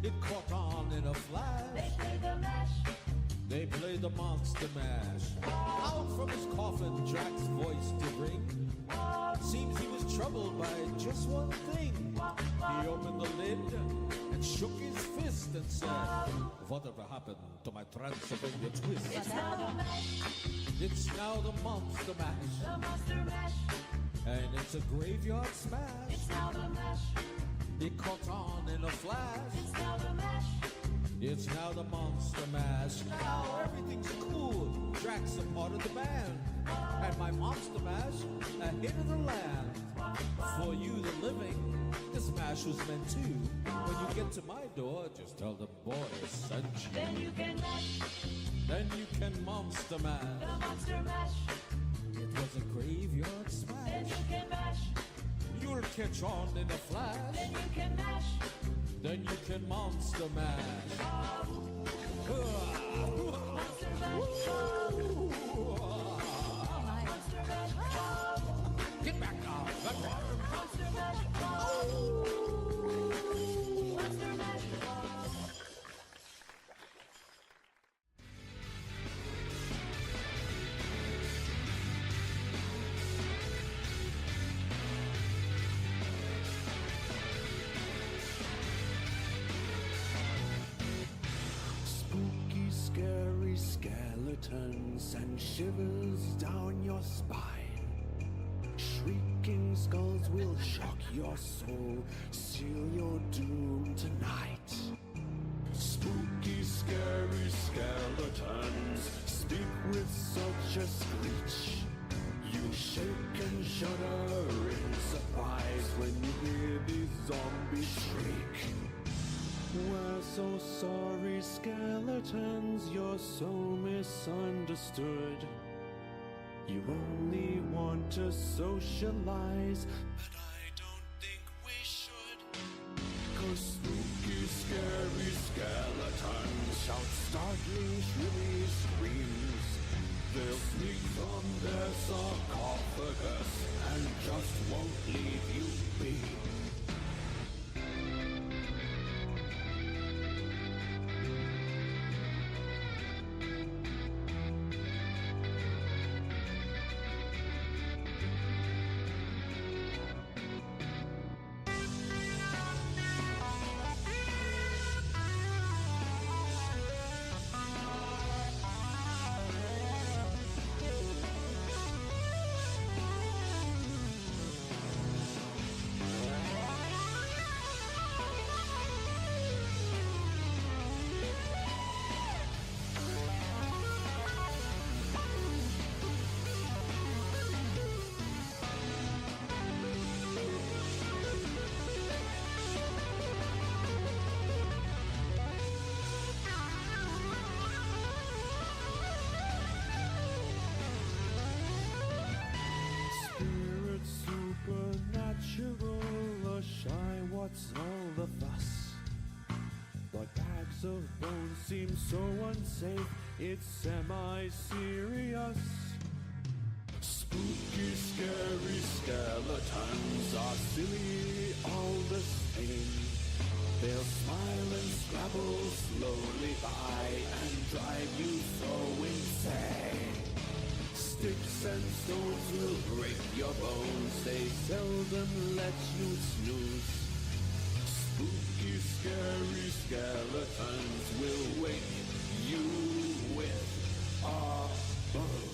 It caught on in a flash. They played the mash. They played the monster mash. Out from his coffin, Drax's voice did ring. Seems he was troubled by just one thing. He opened the lid and shook his fist and said, "Whatever happened to my Transylvania twist?" It's now the mash. It's now the monster mash. The monster mash. And it's a graveyard smash. It's now the mash. It caught on in a flash. It's now the mash. It's now the monster mash. Now everything's cool. Drax a part of the band. And my monster mash, a hit of the land. For you, the living, this mash was meant to. When you get to my door, just tell the boys sent you. Then you can mash. Then you can monster mash. The monster mash. It was a graveyard Then smash. you can mash. You'll catch on in a flash. Then you can mash. Then you can monster mash. Monster mash. Monster mash. Get back now. Monster mash. Monster mash. Spooky, scary skeletons send shivers down your spine. Shrieking skulls will shock your soul, seal your doom tonight. Spooky, scary skeletons speak with such a screech. You shake and shudder in surprise when you hear these zombies shriek. We're so sorry, skeletons, you're so misunderstood. You only want to socialize, but I don't think we should. 'Cause spooky, scary skeletons shout startling, shrilly screams. They'll sneak from their sarcophagus and just won't leave you be. Supernatural, shy, what's all the fuss? But bags of bones seem so unsafe, it's semi-serious. Spooky, scary skeletons are silly all the same. They'll smile and scrabble slowly by and drive you so insane. Sticks and stones will break your bones, they seldom let you snooze. Spooky, scary skeletons will wake you with a buzz.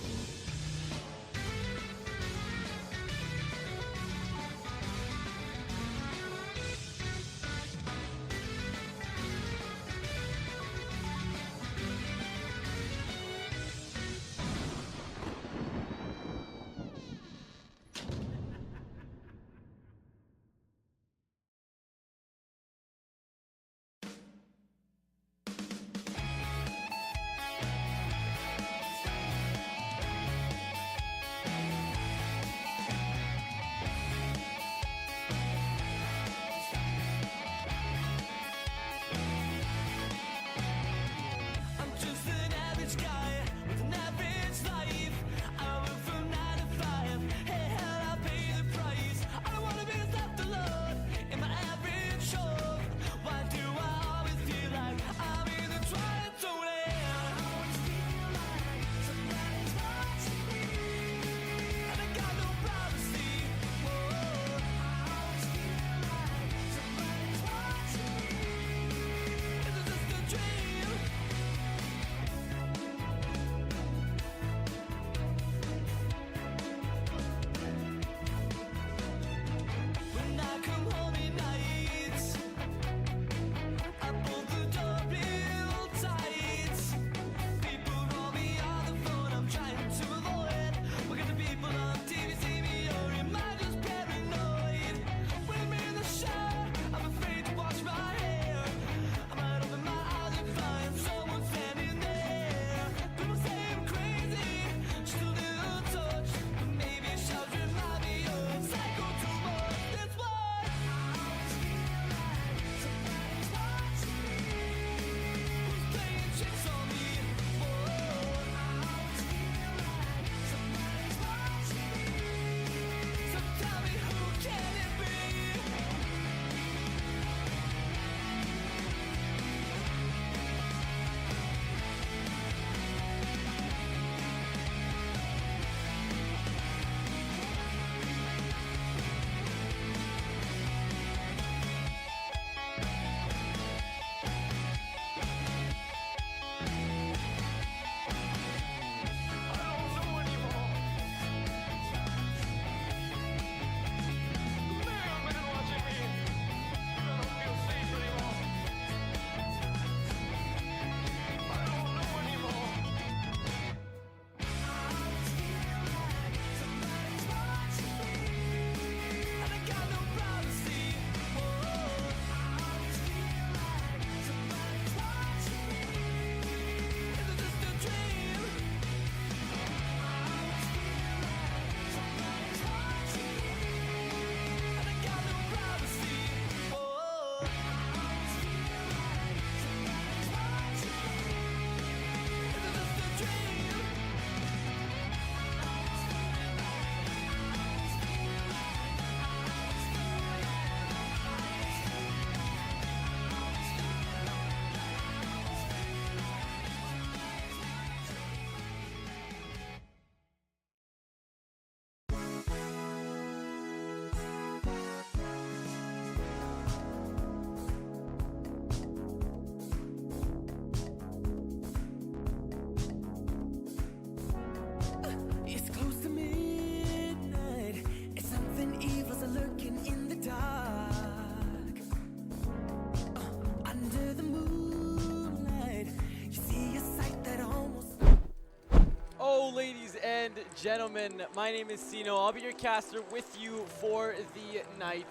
ladies and gentlemen, my name is Sino. I'll be your caster with you for the night.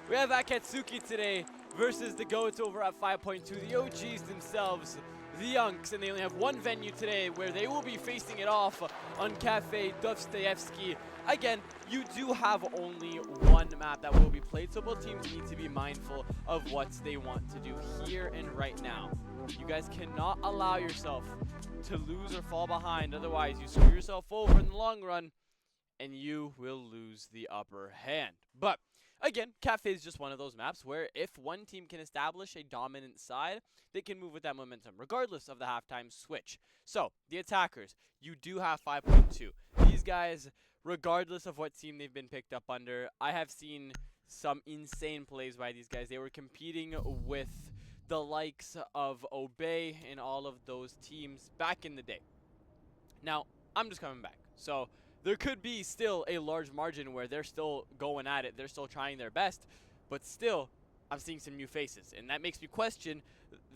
We have Akatsuki today versus the GOATs over at 5.2, the OGs themselves, the Yunks, and they only have one venue today where they will be facing it off on Cafe Dostoevsky. Again, you do have only one map that will be played, so both teams need to be mindful of what they want to do here and right now. You guys cannot allow yourself to lose or fall behind, otherwise you screw yourself over in the long run and you will lose the upper hand. But again, Cafe is just one of those maps where if one team can establish a dominant side, they can move with that momentum regardless of the halftime switch. So the attackers, you do have 5.2. These guys, regardless of what team they've been picked up under, I have seen some insane plays by these guys. They were competing with the likes of Obey and all of those teams back in the day. Now, I'm just coming back. So there could be still a large margin where they're still going at it. They're still trying their best. But still, I'm seeing some new faces. And that makes me question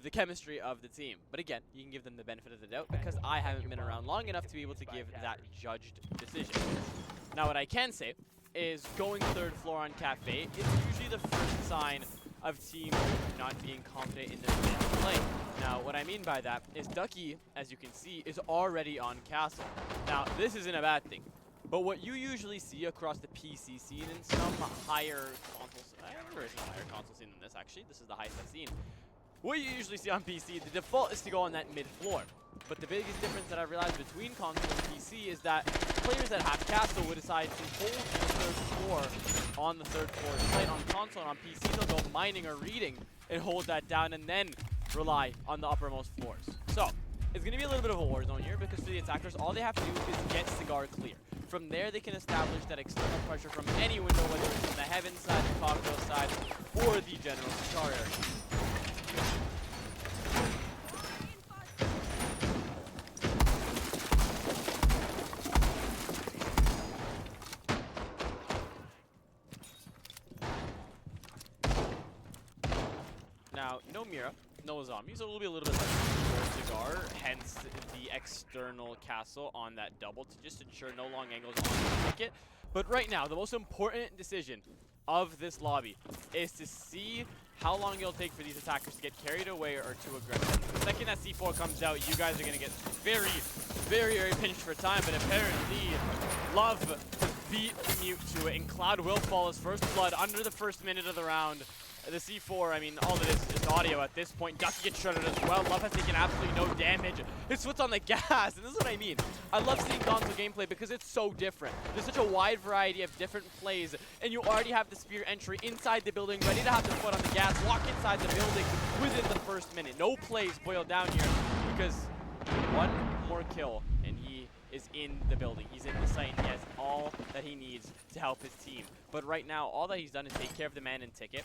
the chemistry of the team. But again, you can give them the benefit of the doubt because I haven't been around long enough to be able to give that judged decision. Now, what I can say is going third floor on Cafe is usually the first sign of teams not being confident in their play. Now, what I mean by that is Ducky, as you can see, is already on Castle. Now, this isn't a bad thing, but what you usually see across the PC scene and some higher consoles, there isn't a higher console scene than this actually, this is the highest I've seen. What you usually see on PC, the default is to go on that mid floor. But the biggest difference that I've realized between console and PC is that players that have Castle would decide to hold the third floor on the third floor site. On console and on PC, they'll go mining or reading and hold that down and then rely on the uppermost floors. So it's going to be a little bit of a war zone here because for the attackers, all they have to do is get Cigar clear. From there, they can establish that external pressure from any window, whether it's from the Heaven side, the Cocktail side, or the general Cigar area. Now, no Mira, no zombie, so it will be a little bit less Cigar, hence the external castle on that double to just ensure no long angles on the ticket. But right now, the most important decision of this lobby is to see how long it'll take for these attackers to get carried away or too aggressive. The second that C4 comes out, you guys are going to get very, very pinched for time, but apparently Love beat Mute to it, and Cloud will fall his first blood under the first minute of the round. The C4, I mean, all of this is audio at this point. Ducky gets shredded as well. Love has taken absolutely no damage. His foot's on the gas, and this is what I mean. I love seeing console gameplay because it's so different. There's such a wide variety of different plays, and you already have the spear entry inside the building, ready to have the foot on the gas, walk inside the building within the first minute. No plays boiled down here because one more kill, and he is in the building. He's in the site, and he has all that he needs to help his team. But right now, all that he's done is take care of the man in Ticket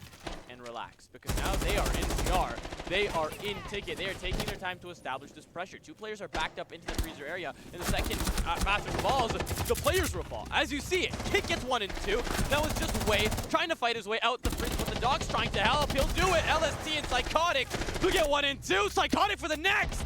and relax. Because now they are in CR. They are in Ticket. They are taking their time to establish this pressure. Two players are backed up into the freezer area. In the second Masters falls, the players will fall. As you see it, Kit gets 1 and 2. That was just Way trying to fight his way out the freeze, but the dog's trying to help. He'll do it. LST and Psychotic who get 1 and 2. Psychotic for the next.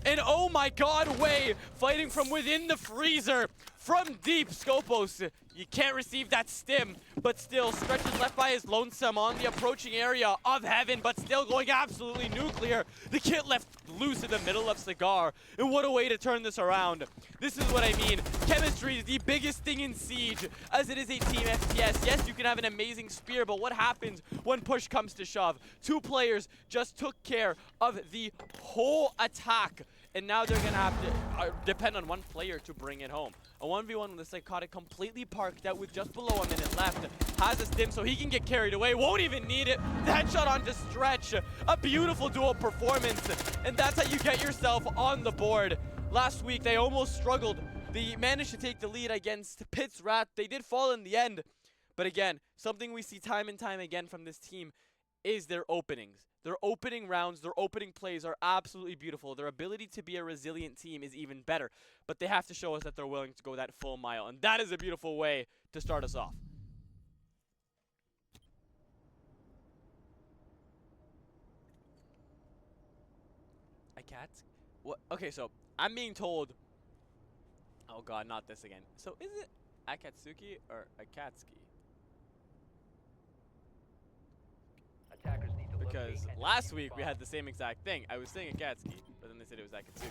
And oh my god, Way fighting from within the freezer. From deep, Scopos, you can't receive that stim, but still, Stretch is left by his lonesome on the approaching area of Heaven, but still going absolutely nuclear. The Kit left loose in the middle of Cigar, and what a way to turn this around. This is what I mean. Chemistry is the biggest thing in Siege, as it is a team FPS. Yes, you can have an amazing spear, but what happens when push comes to shove? Two players just took care of the whole attack, and now they're going to have to depend on one player to bring it home. A 1v1 with the Psychotic completely parked out with just below a minute left. Has a stim so he can get carried away. Won't even need it. The headshot onto Stretch. A beautiful dual performance. And that's how you get yourself on the board. Last week, they almost struggled. They managed to take the lead against Pitts Rat. They did fall in the end. But again, something we see time and time again from this team is their openings. Their opening rounds, their opening plays are absolutely beautiful. Their ability to be a resilient team is even better. But they have to show us that they're willing to go that full mile. And that is a beautiful way to start us off. I can't. What? Okay, so I'm being told Oh god, not this again. So is it Akatsuki or Akatsuki? Attackers need to locate Because and last defuse week we bombs. had the same exact thing. I was saying Akatsuki, but then they said it was Akatsuki.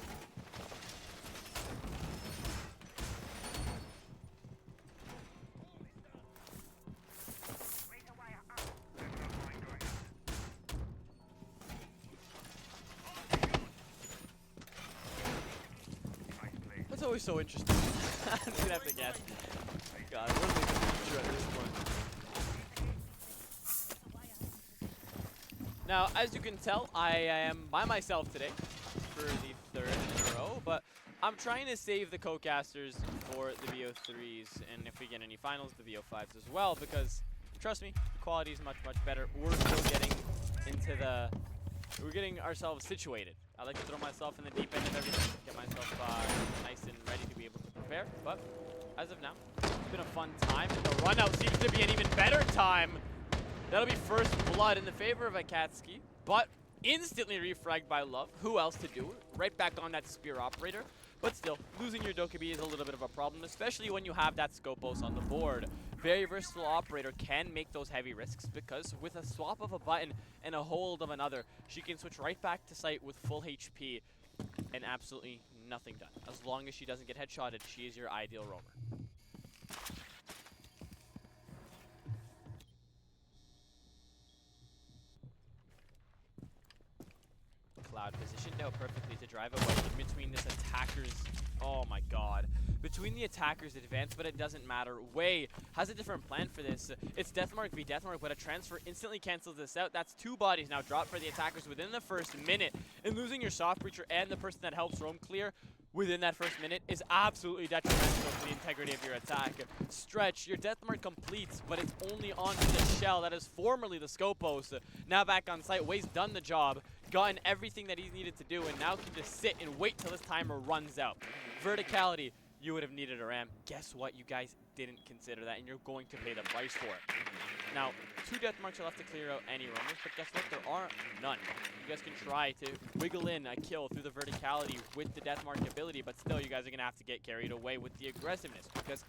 That's always so interesting. I'm gonna have to guess. God, what am I gonna feature at this point? Now, as you can tell, I am by myself today for the third in a row, but I'm trying to save the co-casters for the VO3s, and if we get any finals, the VO5s as well, because trust me, the quality is much, much better. We're still getting into we're getting ourselves situated. I like to throw myself in the deep end of everything, get myself nice and ready to be able to prepare, but as of now, it's been a fun time, and the run out seems to be an even better time. That'll be first blood in the favor of Akatsuki, but instantly refragged by Love. Who else to do it? Right back on that spear operator. But still, losing your Dokkaebi is a little bit of a problem, especially when you have that Scopos on the board. Very versatile operator can make those heavy risks because with a swap of a button and a hold of another, she can switch right back to site with full HP and absolutely nothing done. As long as she doesn't get headshotted, she is your ideal roamer. Cloud positioned out perfectly to drive away in between this attacker's, oh my god, between the attacker's advance, but it doesn't matter. Wei has a different plan for this. It's Deathmark v Deathmark, but a transfer instantly cancels this out. That's 2 bodies now dropped for the attackers within the first minute, and losing your soft breacher and the person that helps roam clear within that first minute is absolutely detrimental to the integrity of your attack. Stretch, your Deathmark completes, but it's only onto the shell that is formerly the Scopos. Now back on site, Wei's done the job, gotten everything that he's needed to do, and now can just sit and wait till his timer runs out. Verticality, you would have needed a ram. Guess what? You guys didn't consider that, and you're going to pay the price for it. Now, 2 Deathmarks are left to clear out any roamers, but guess what? There are none. You guys can try to wiggle in a kill through the verticality with the Deathmark ability, but still, you guys are going to have to get carried away with the aggressiveness, because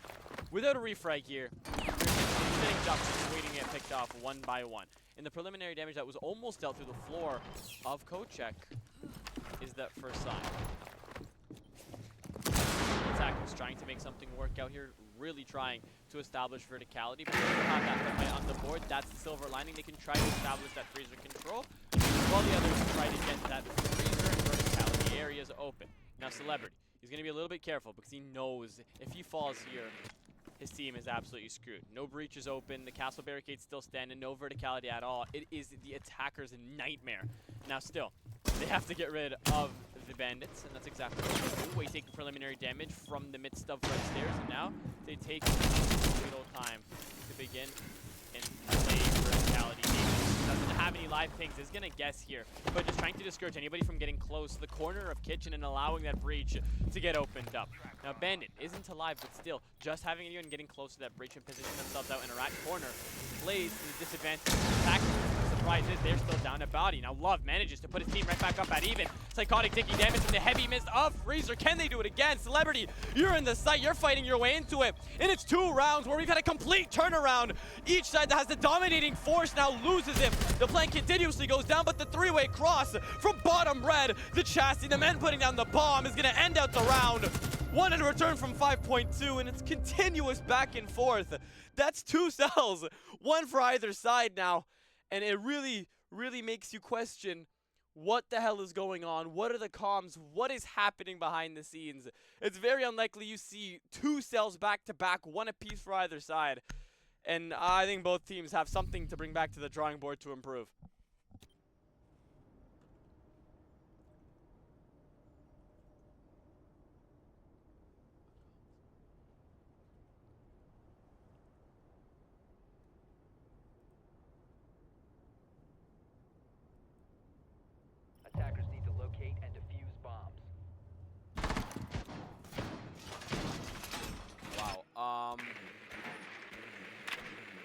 without a refrag here, you're sitting ducks and waiting to get picked off one by one. And the preliminary damage that was almost dealt through the floor of Kochek is that first sign. Attackers trying to make something work out here, really trying to establish verticality, but they don't have that fight on the board. That's the silver lining. They can try to establish that freezer control, while the others try to get that freezer and verticality areas open. Now Celebrity, he's going to be a little bit careful because he knows if he falls here, his team is absolutely screwed. No breach is open, the castle barricade's still standing, no verticality at all. It is the attacker's nightmare. Now still, they have to get rid of the bandits, and that's exactly what they do. Wei taking preliminary damage from the midst of red stairs, and now they take little time to begin and play verticality. Doesn't have any live pings, is gonna guess here, but just trying to discourage anybody from getting close to the corner of kitchen and allowing that breach to get opened up. Now Bandit isn't alive, but still, just having anyone getting close to that breach and position themselves out in a rat corner plays to the disadvantage of the attackers. The surprise is they're still down a body. Now Love manages to put his team right back up at even. Psychotic taking damage from the heavy mist of Freezer. Can they do it again? Celebrity, you're in the site, you're fighting your way into it. And it's 2 rounds where we've had a complete turnaround. Each side that has the dominating force now loses him. The plan continuously goes down, but the 3-way cross from bottom red, the chassis, the men putting down the bomb is gonna end out the round. 1 in return from 5.2, and it's continuous back and forth. That's 2 cells, 1 for either side now. And it really, really makes you question what the hell is going on? What are the comms? What is happening behind the scenes? It's very unlikely you see 2 cells back to back, 1 apiece for either side. And I think both teams have something to bring back to the drawing board to improve. Attackers need to locate and defuse bombs. Wow.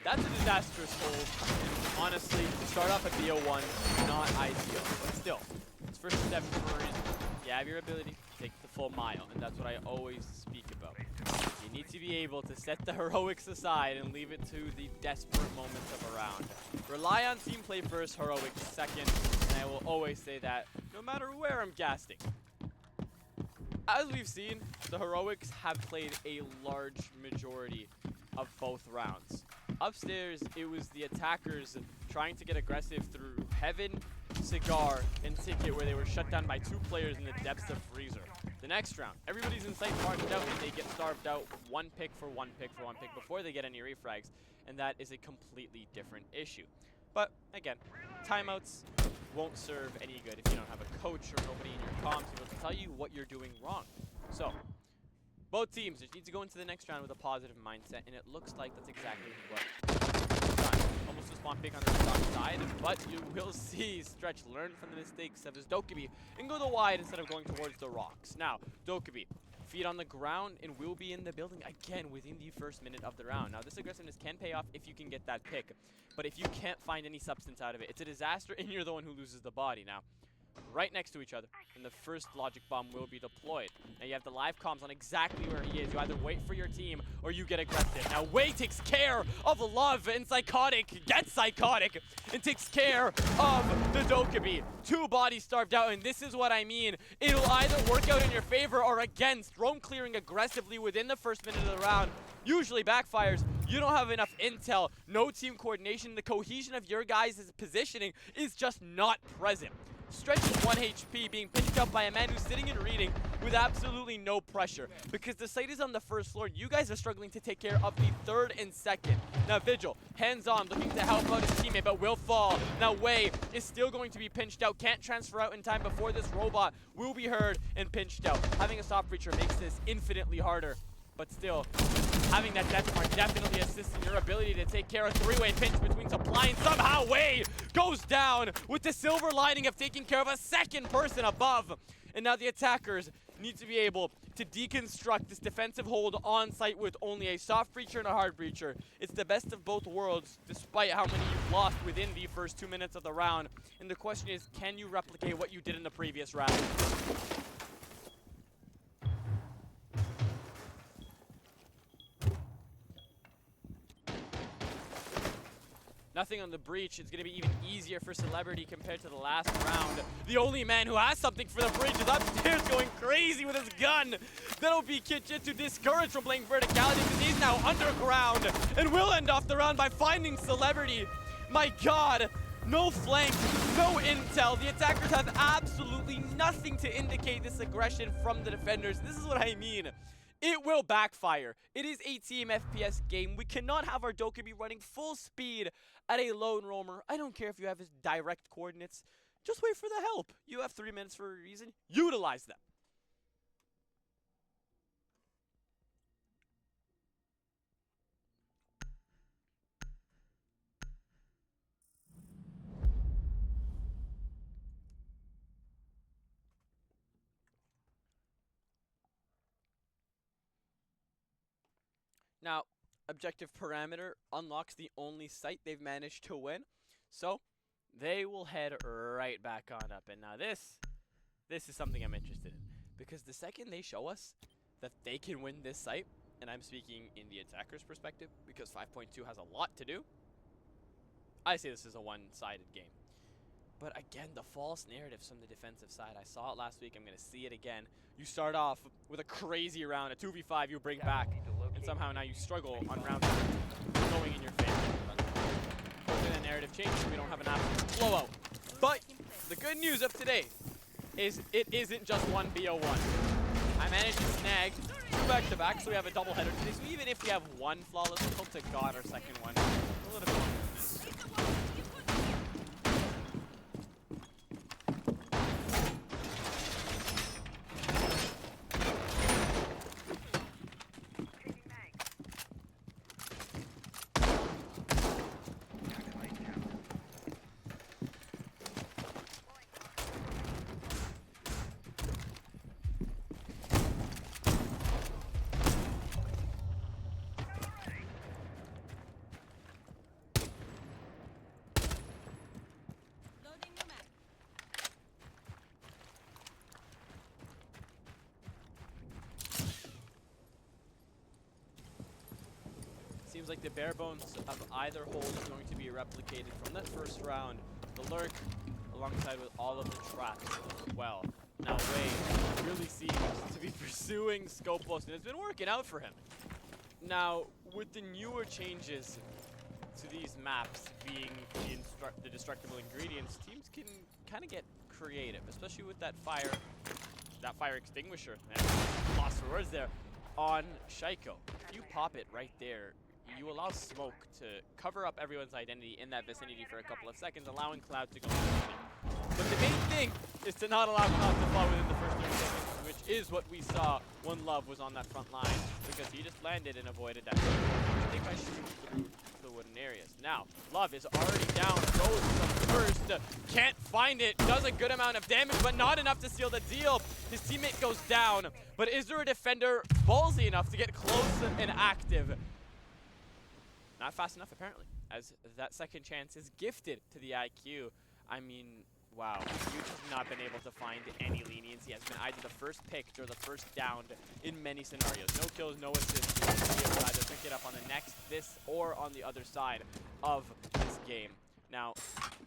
That's a disastrous hold. Honestly, to start off at BO1, not ideal. But still, it's first step for a reason. You have your ability, take the full mile, and that's what I always speak about. about. You need to be able to set the heroics aside and leave it to the desperate moments of a round. Rely on team play first, heroics second, and I will always say that no matter where I'm casting. As we've seen, the heroics have played a large majority of both rounds. Upstairs, it was the attackers trying to get aggressive through Heaven, Cigar, and Ticket, where they were shut down by 2 players in the depths of Freezer. The next round, everybody's in sight marked out, and they get starved out 1 pick for 1 pick for 1 pick before they get any refrags, and that is a completely different issue. But again, timeouts won't serve any good if you don't have a coach or nobody in your comms able to tell you what you're doing wrong. So, both teams just need to go into the next round with a positive mindset, and it looks like that's exactly what done. Almost a spawn pick on the stock side, but you will see Stretch learn from the mistakes of his Dokkaebi and go the wide instead of going towards the rocks. Now, Dokkaebi, feet on the ground and will be in the building again within the first minute of the round. Now, this aggressiveness can pay off if you can get that pick, but if you can't find any substance out of it, it's a disaster, and you're the one who loses the body. Now, right next to each other, and the first logic bomb will be deployed. Now you have the live comms on exactly where he is. You either wait for your team or you get aggressive. Now Wei takes care of Love, and Psychotic gets Psychotic and takes care of the Dokkaebi. 2 bodies starved out, and this is what I mean. It'll either work out in your favor or against. Roam clearing aggressively within the first minute of the round usually backfires. You don't have enough intel, no team coordination. The cohesion of your guys' positioning is just not present. Stretch is 1 HP, being picked up by a man who's sitting and reading with absolutely no pressure. Because the site is on the first floor, you guys are struggling to take care of the 3rd and 2nd. Now Vigil, hands-on, looking to help out his teammate, but will fall. Now Wei is still going to be pinched out, can't transfer out in time before this robot will be heard and pinched out. Having a soft breacher makes this infinitely harder, but still, having that death mark definitely assists in your ability to take care of 3-way pinch between supply, and somehow Wei goes down with the silver lining of taking care of a 2nd person above. And now the attackers need to be able to deconstruct this defensive hold on site with only a soft breacher and a hard breacher. It's the best of both worlds, despite how many you've lost within the first 2 minutes of the round. And the question is, can you replicate what you did in the previous round? Nothing on the breach. It's going to be even easier for Celebrity compared to the last round. The only man who has something for the breach is upstairs going crazy with his gun. That'll be Kitchen to discourage from playing verticality because he's now underground and will end off the round by finding Celebrity. My God, no flank, no intel. The attackers have absolutely nothing to indicate this aggression from the defenders. This is what I mean. It will backfire. It is a team FPS game. We cannot have our Dokkaebi running full speed at a lone roamer. I don't care if you have his direct coordinates. Just wait for the help. You have 3 minutes for a reason. Utilize them. Now, objective parameter unlocks the only site they've managed to win. So, they will head right back on up. And now this is something I'm interested in. Because the second they show us that they can win this site, and I'm speaking in the attacker's perspective, because 5.2 has a lot to do, I say this is a one-sided game. But again, the false narratives from the defensive side. I saw it last week. I'm going to see it again. You start off with a crazy round, a 2v5 you bring back, and somehow now you struggle on round 2 going in your favor. Hopefully the narrative changes. We don't have an absolute blowout. But the good news of today is it isn't just 1v01. I managed to snag 2 back-to-back, so we have a double-header today. So even if we have 1 flawless, let's hope to God our second one. A little bit more. seems like the bare bones of either hold is going to be replicated from that first round. The lurk, alongside with all of the traps as well. Now Wade really seems to be pursuing Scopos, and it's been working out for him. Now, with the newer changes to these maps being the destructible ingredients, teams can kind of get creative, especially with that fire extinguisher. Man, lost for words there on Shaiko. If you pop it right there, you allow smoke to cover up everyone's identity in that vicinity for a couple of seconds, allowing Cloud to go through. But the main thing is to not allow Cloud to fall within the first 30 seconds, which is what we saw when Love was on that front line, because he just landed and avoided that. I think I shoot through the wooden areas. Now, Love is already down, goes from first, can't find it, does a good amount of damage, but not enough to seal the deal. His teammate goes down, but is there a defender ballsy enough to get close and active? Not fast enough, apparently, as that second chance is gifted to the IQ. I mean, wow, Huge has not been able to find any leniency. He has been either the first picked or the first downed in many scenarios. No kills, no assists. He will be able to either pick it up on the next, this, or on the other side of this game. Now,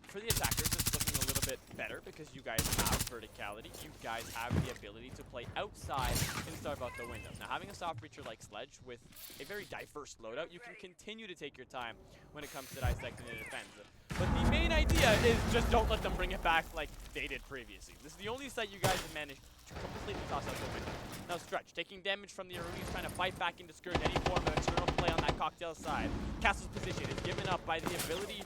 for the attackers, it's looking a little bit better because you guys have verticality. You guys have the ability to play outside and starve out the window. Now, having a soft breacher like Sledge with a very diverse loadout, you can continue to take your time when it comes to dissecting the defense. But the main idea is just don't let them bring it back like they did previously. This is the only site you guys have managed to completely toss out the window. Now Stretch, taking damage from the Arunis, trying to fight back and discourage any form of external play on that cocktail side. Castle's position is given up by the ability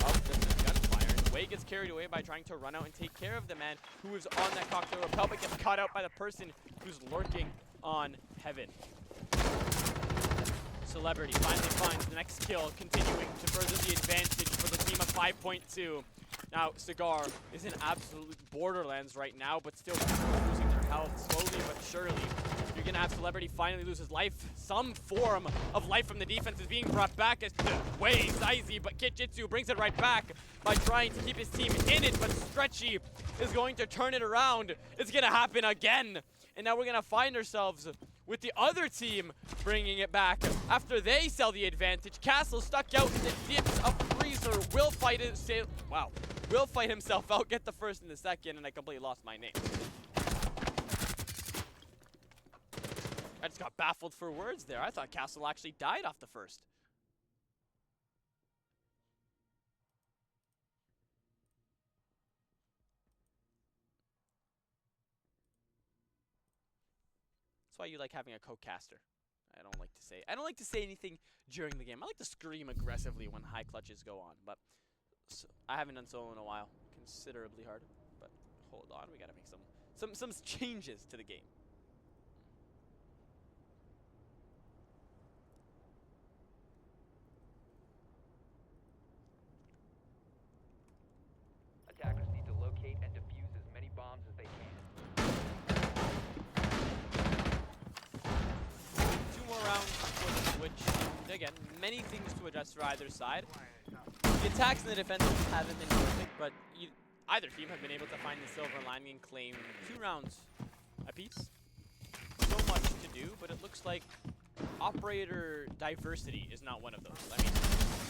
of the gunfire. And Wei gets carried away by trying to run out and take care of the man who is on that cocktail rappel, but gets caught out by the person who's lurking on Heaven. Celebrity finally finds the next kill, continuing to further the advantage for the team of 5.2. Now, Cigar is in absolute borderlands right now, but still losing their health slowly but surely. You're going to have Celebrity finally lose his life. Some form of life from the defense is being brought back as Wei Saizi, but Kitjitsu brings it right back by trying to keep his team in it, but Stretchy is going to turn it around. It's going to happen again. And now we're going to find ourselves with the other team bringing it back after they sell the advantage. Castle stuck out in the dips of Freezer. Will fight it. Wow. Will fight himself out, get the first and the second, and I completely lost my name. I just got baffled for words there. I thought Castle actually died off the first. That's why you like having a co-caster. I don't like to say anything during the game. I like to scream aggressively when high clutches go on, but I haven't done solo in a while. Considerably harder, but hold on, we gotta make some changes to the game. Attackers need to locate and defuse as many bombs as they can. 2 more rounds before the switch. Again, many things to address for either side. The attacks and the defenses haven't been perfect, but either team have been able to find the silver lining and claim 2 rounds apiece. So much to do, but it looks like operator diversity is not one of those. I mean,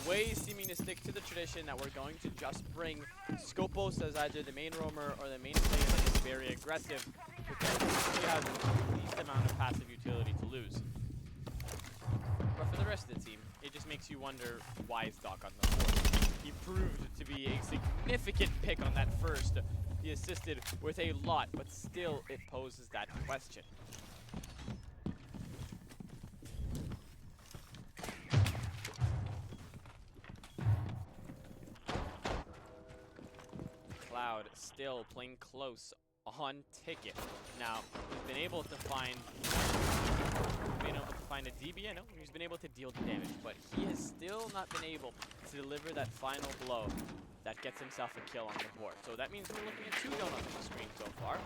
Wei seeming to stick to the tradition that we're going to just bring Scopos as either the main roamer or the main player that is very aggressive, because he has the least amount of passive utility to lose. But for the rest of the team, it just makes you wonder why is Doc on the board. He proved to be a significant pick on that first. He assisted with a lot, but still it poses that question. Cloud still playing close on Ticket. Now, he's been able to find a DB. I know he's been able to deal the damage, but he has still not been able to deliver that final blow that gets himself a kill on the board. So that means we're looking at 2 donuts on the screen so far.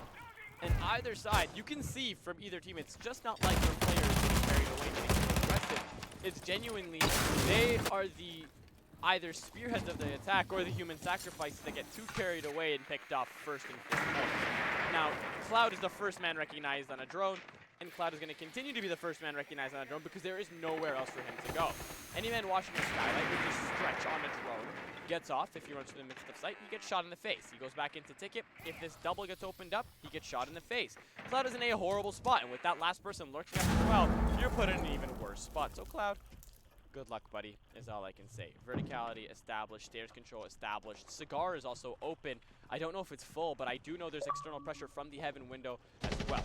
And either side, you can see from either team, it's just not like their players getting carried away, getting too aggressive. It's genuinely, they are the either spearheads of the attack or the human sacrifices that get too carried away and picked off first and foremost. Now, Cloud is the first man recognized on a drone. and Cloud is going to continue to be the first man recognized on a drone because there is nowhere else for him to go. Any man watching the skylight would just stretch on a drone, gets off. If he runs to the midst of sight, he gets shot in the face. He goes back into ticket. If this double gets opened up, he gets shot in the face. Cloud is in a horrible spot, and with that last person lurking up as well, you're put in an even worse spot. So Cloud, good luck, buddy, is all I can say. Verticality established, stairs control established. Cigar is also open. I don't know if it's full, but I do know there's external pressure from the heaven window as well.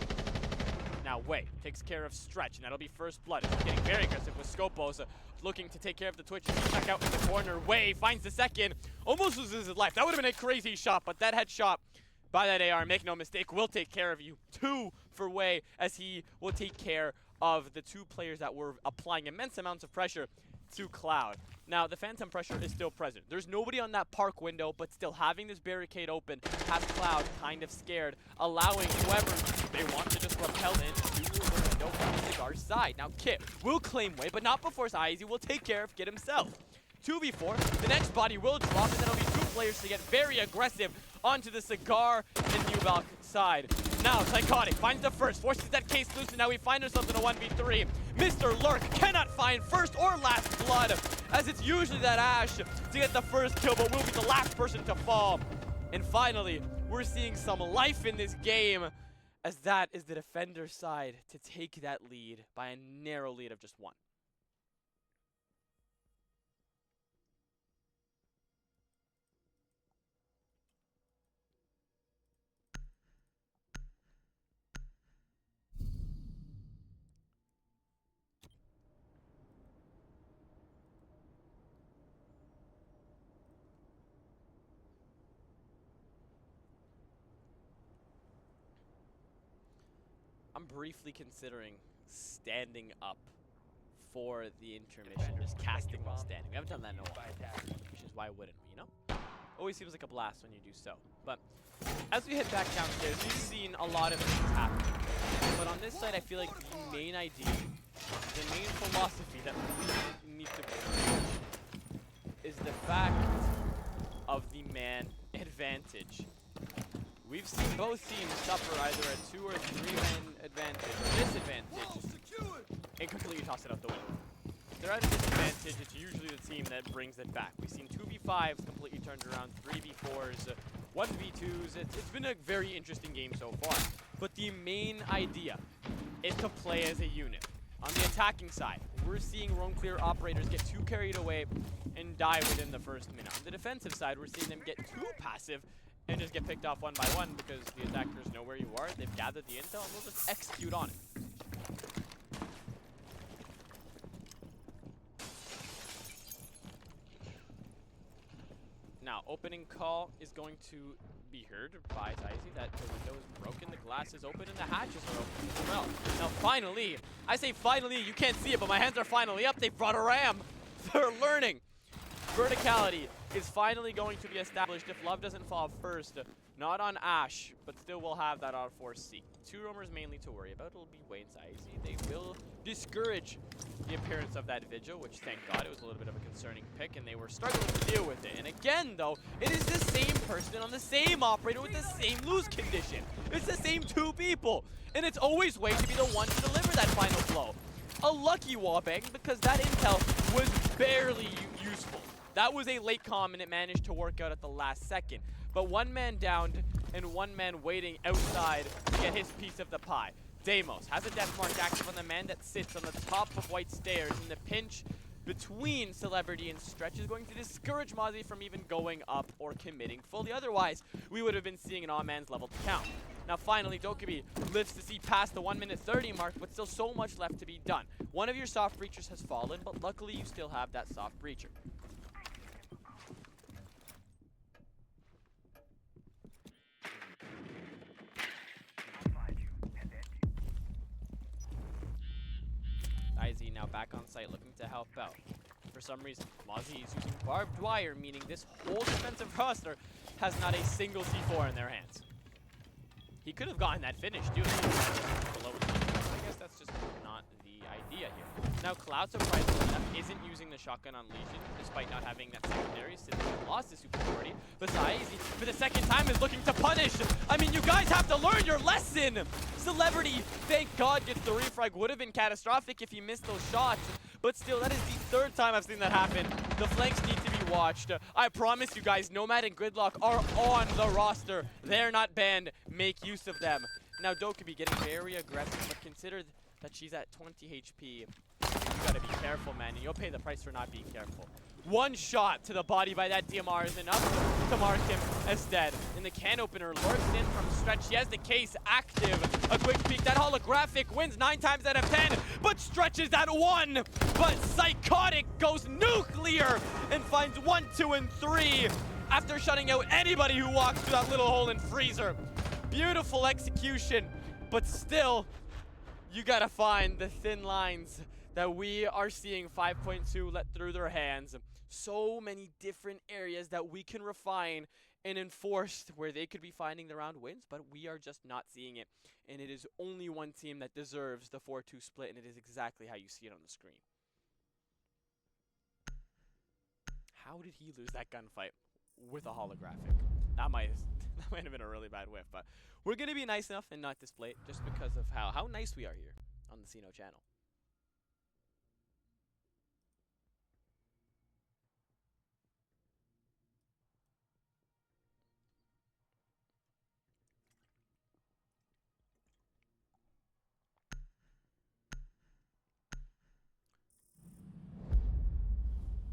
Now, Wei takes care of Stretch, and that'll be first blood. He's getting very aggressive with Scopos, looking to take care of the Twitch. He's back out in the corner. Wei finds the second, almost loses his life. That would have been a crazy shot, but that headshot by that AR, make no mistake, will take care of you. 2 for Wei, as he will take care of the 2 players that were applying immense amounts of pressure to Cloud. Now, the phantom pressure is still present. There's nobody on that park window, but still having this barricade open has Cloud kind of scared, allowing whoever they want to just rappel in to the window from the Cigar's side. Now, Kit will claim Wei, but not before Zaizi will take care of Kit himself. 2v4, the next body will drop, and then it'll be 2 players to get very aggressive onto the Cigar and Newbalk side. Now, Psychotic finds the first, forces that case loose, and now we find ourselves in a 1v3. Mr. Lurk cannot find first or last blood, as it's usually that Ash to get the first kill, but will be the last person to fall. And finally, we're seeing some life in this game, as that is the defender's side to take that lead by a narrow lead of just 1. I'm briefly considering standing up for the intermission, just casting while standing. We haven't done that in a while, which is why wouldn't we, you know? Always seems like a blast when you do so. But as we head back downstairs, we've seen a lot of things happen. But on this side, I feel like the main idea, the main philosophy that we need to bring is the fact of the man advantage. We've seen both teams suffer either a 2 or 3 man advantage or disadvantage and completely toss it out the window. If they're at a disadvantage, it's usually the team that brings it back. We've seen 2v5s completely turned around, 3v4s, 1v2s. It's been a very interesting game so far. But the main idea is to play as a unit. On the attacking side, we're seeing roam clear operators get too carried away and die within the first minute. On the defensive side, we're seeing them get too passive and just get picked off one by one because the attackers know where you are, they've gathered the intel, and they'll just execute on it. Now, opening call is going to be heard by Zaizi that the window is broken, the glass is open, and the hatches are open as well. Now, finally, I say finally, you can't see it, but my hands are finally up. They've brought a ram. They're learning. Verticality is finally going to be established if Love doesn't fall first. Not on Ash, but still will have that on 4C. 2 roamers mainly to worry about. It'll be Wei and Zaizi. They will discourage the appearance of that Vigil, which thank God it was a little bit of a concerning pick, and they were struggling to deal with it. And again, though, it is the same person on the same operator with the same lose condition. It's the same 2 people, and it's always Wei to be the one to deliver that final blow. A lucky wallbang because that intel was barely useful. That was a late comm, and it managed to work out at the last second. But 1 man downed and 1 man waiting outside to get his piece of the pie. Deimos has a death mark active on the man that sits on the top of White Stairs, and the pinch between Celebrity and Stretch is going to discourage Mozzie from even going up or committing fully. Otherwise, we would have been seeing an all-man's level to count. Now finally, Dokkaebi lives to see past the 1:30 mark, but still so much left to be done. One of your soft breachers has fallen, but luckily you still have that soft breacher. Izzy now back on site looking to help out. For some reason, Mozzie is using barbed wire, meaning this whole defensive roster has not a single C4 in their hands. He could have gotten that finish, dude. Below his I guess that's just not the idea here. Now, Cloud, surprisingly enough, isn't using the shotgun on Legion, despite not having that secondary, since he lost his superiority. But Zaizi, for the second time, is looking to punish. I mean, you got guys have to learn your lesson. Celebrity, thank God, gets the refrag. Would have been catastrophic if he missed those shots. But still, that is the third time I've seen that happen. The flanks need to be watched. I promise you guys, Nomad and Gridlock are on the roster. They're not banned. Make use of them. Now, Dokubi getting very aggressive, but consider that she's at 20 HP. You gotta be careful, man, and you'll pay the price for not being careful. One shot to the body by that DMR is enough to mark him as dead. And the can opener lurks in from Stretch. He has the case active. A quick peek. That holographic wins 9 times out of 10, but stretches at 1. But Psychotic goes nuclear and finds 1, 2, and 3 after shutting out anybody who walks through that little hole in Freezer. Beautiful execution, but still, you gotta find the thin lines that we are seeing 5.2 let through their hands. So many different areas that we can refine and enforce where they could be finding the round wins, but we are just not seeing it. And it is only one team that deserves the 4-2 split, and it is exactly how you see it on the screen. How did he lose that gunfight with a holographic? That might have been a really bad whiff, but we're going to be nice enough and not display it just because of how nice we are here on the Sino channel.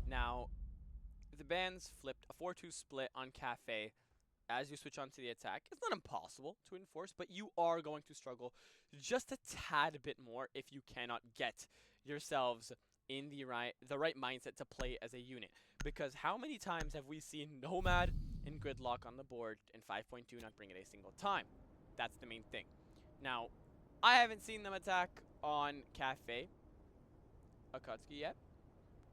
Now, the bans flipped a 4-2 split on Cafe as you switch onto the attack. It's not impossible to enforce, but you are going to struggle just a tad bit more if you cannot get yourselves in the right mindset to play as a unit. Because how many times have we seen Nomad and Gridlock on the board and 5.2 not bring it a single time? That's the main thing. Now, I haven't seen them attack on Cafe Akatsuki yet.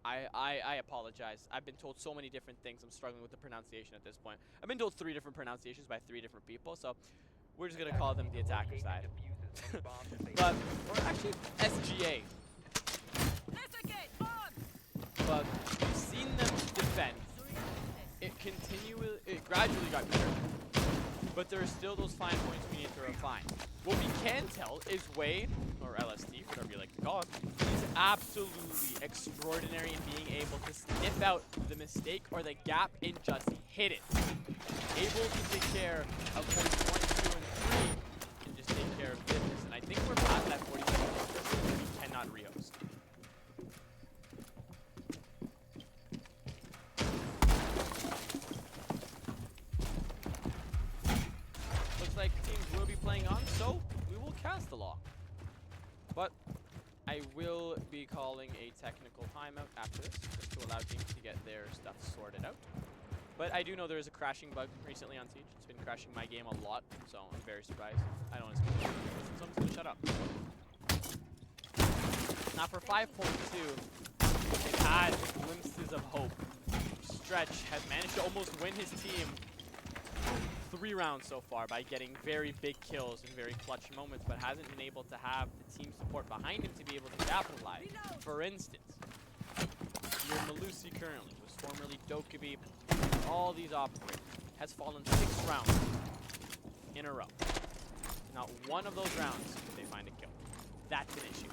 I apologize. I've been told so many different things. I'm struggling with the pronunciation at this point. I've been told 3 different pronunciations by 3 different people, so we're just going to call them the attacker side. But, or actually, SGA. But we've seen them defend. It gradually got better. But there are still those fine points we need to refine. What we can tell is Wade, or LST, whatever you like to call it, is absolutely extraordinary in being able to sniff out the mistake or the gap and just hit it. Able to take care of points 1, 2, and 3 and just take care of business. And I think we're past that 40 seconds. We cannot rehost. Looks like teams will be playing on, so we will cast along. But I will be calling a technical timeout after this, just to allow teams to get their stuff sorted out. But I do know there is a crashing bug recently on Siege. It's been crashing my game a lot, so I'm very surprised. I don't want to speak, so I'm just going to shut up. Now for 5.2, it had glimpses of hope. Stretch has managed to almost win his team 3 rounds so far by getting very big kills in very clutch moments, but hasn't been able to have the team support behind him to be able to capitalize. For instance, your Malusi currently, who was formerly Dokubi, all these operators, has fallen 6 rounds in a row. Not one of those rounds did they find a kill. That's an issue.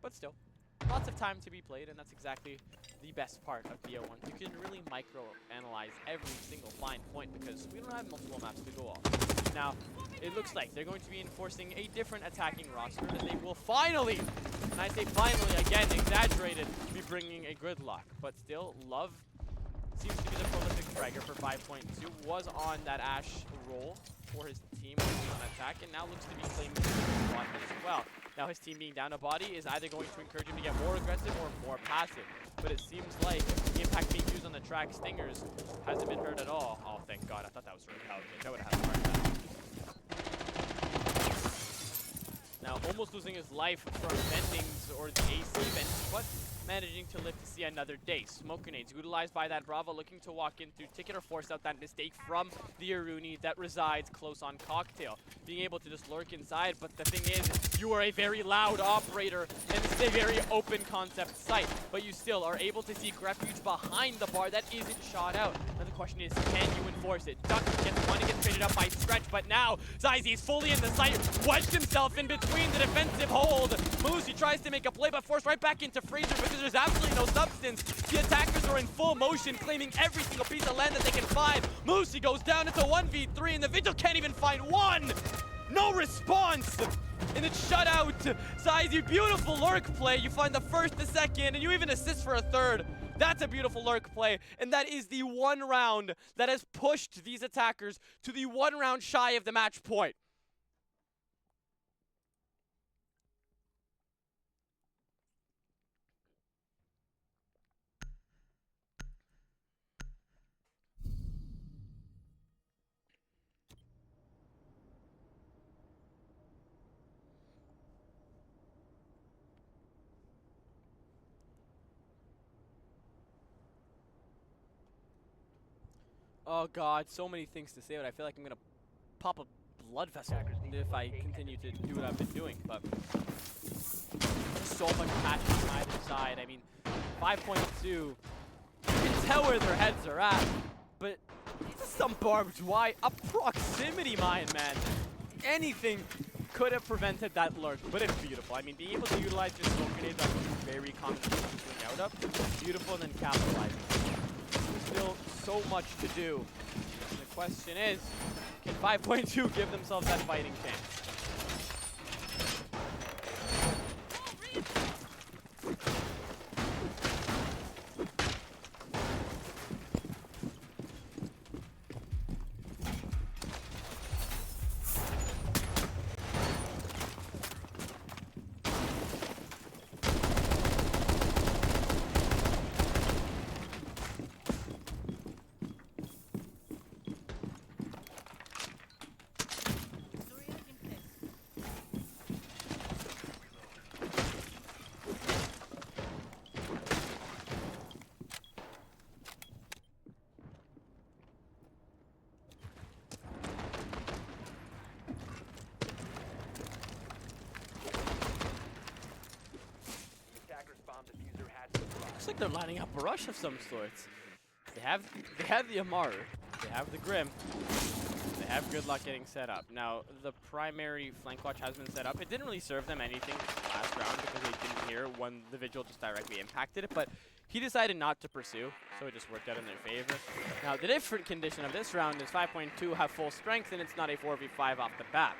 But still, lots of time to be played, and that's exactly the best part of BO1. You can really micro-analyze every single fine point because we don't have multiple maps to go on. Now, it looks like they're going to be enforcing a different attacking roster that they will finally, and I say finally, again, exaggerated, be bringing a Gridlock. But still, Love seems to be the prolific fragger for 5.2. Was on that Ash role for his team on attack, and now looks to be claiming the squad as well. Now his team being down a body is either going to encourage him to get more aggressive or more passive. But it seems like the impact being used on the track Stingers hasn't been heard at all. Oh, thank God. I thought that was really powerful. That would have had a heart attack. Now, almost losing his life from vendings or the AC vending, but managing to live to see another day. Smoke grenades utilized by that Bravo, looking to walk in through ticket or force out that mistake from the Aruni that resides close on Cocktail. Being able to just lurk inside, but the thing is, you are a very loud operator, and this is a very open concept site, but you still are able to seek refuge behind the bar that isn't shot out. And the question is, can you enforce it? Duck gets one gets traded up by Stretch, but now Zaizi's fully in the sight, wedged himself in between the defensive hold. Moosey tries to make a play, but forced right back into Fraser because there's absolutely no substance. The attackers are in full motion, claiming every single piece of land that they can find. Moosey goes down into 1v3, and the Vigil can't even find one! No response! And it's shut out. Zaizi, beautiful lurk play. You find the first, the second, and you even assist for a third. That's a beautiful lurk play, and that is the one round that has pushed these attackers to the 1 round shy of the match point. Oh god, so many things to say, but I feel like I'm gonna pop a blood vessel if I continue to do what I've been doing. But so much passion from either side. I mean, 5.2, you can tell where their heads are at, but some barbed wire, a proximity mine, man. Anything could have prevented that lurk, but it's beautiful. I mean, being able to utilize your smoke grenades are very common to swing out of. Beautiful, and then capitalizing. Still so much to do. And the question is, can 5.2 give themselves that fighting chance? Looks like they're lining up a rush of some sorts. They have the Amaru, they have the Grim, they have good luck getting set up. Now the primary flank watch has been set up. It didn't really serve them anything last round because they didn't hear when the Vigil just directly impacted it, but he decided not to pursue, so it just worked out in their favor. Now the different condition of this round is 5.2 have full strength and it's not a 4v5 off the bat.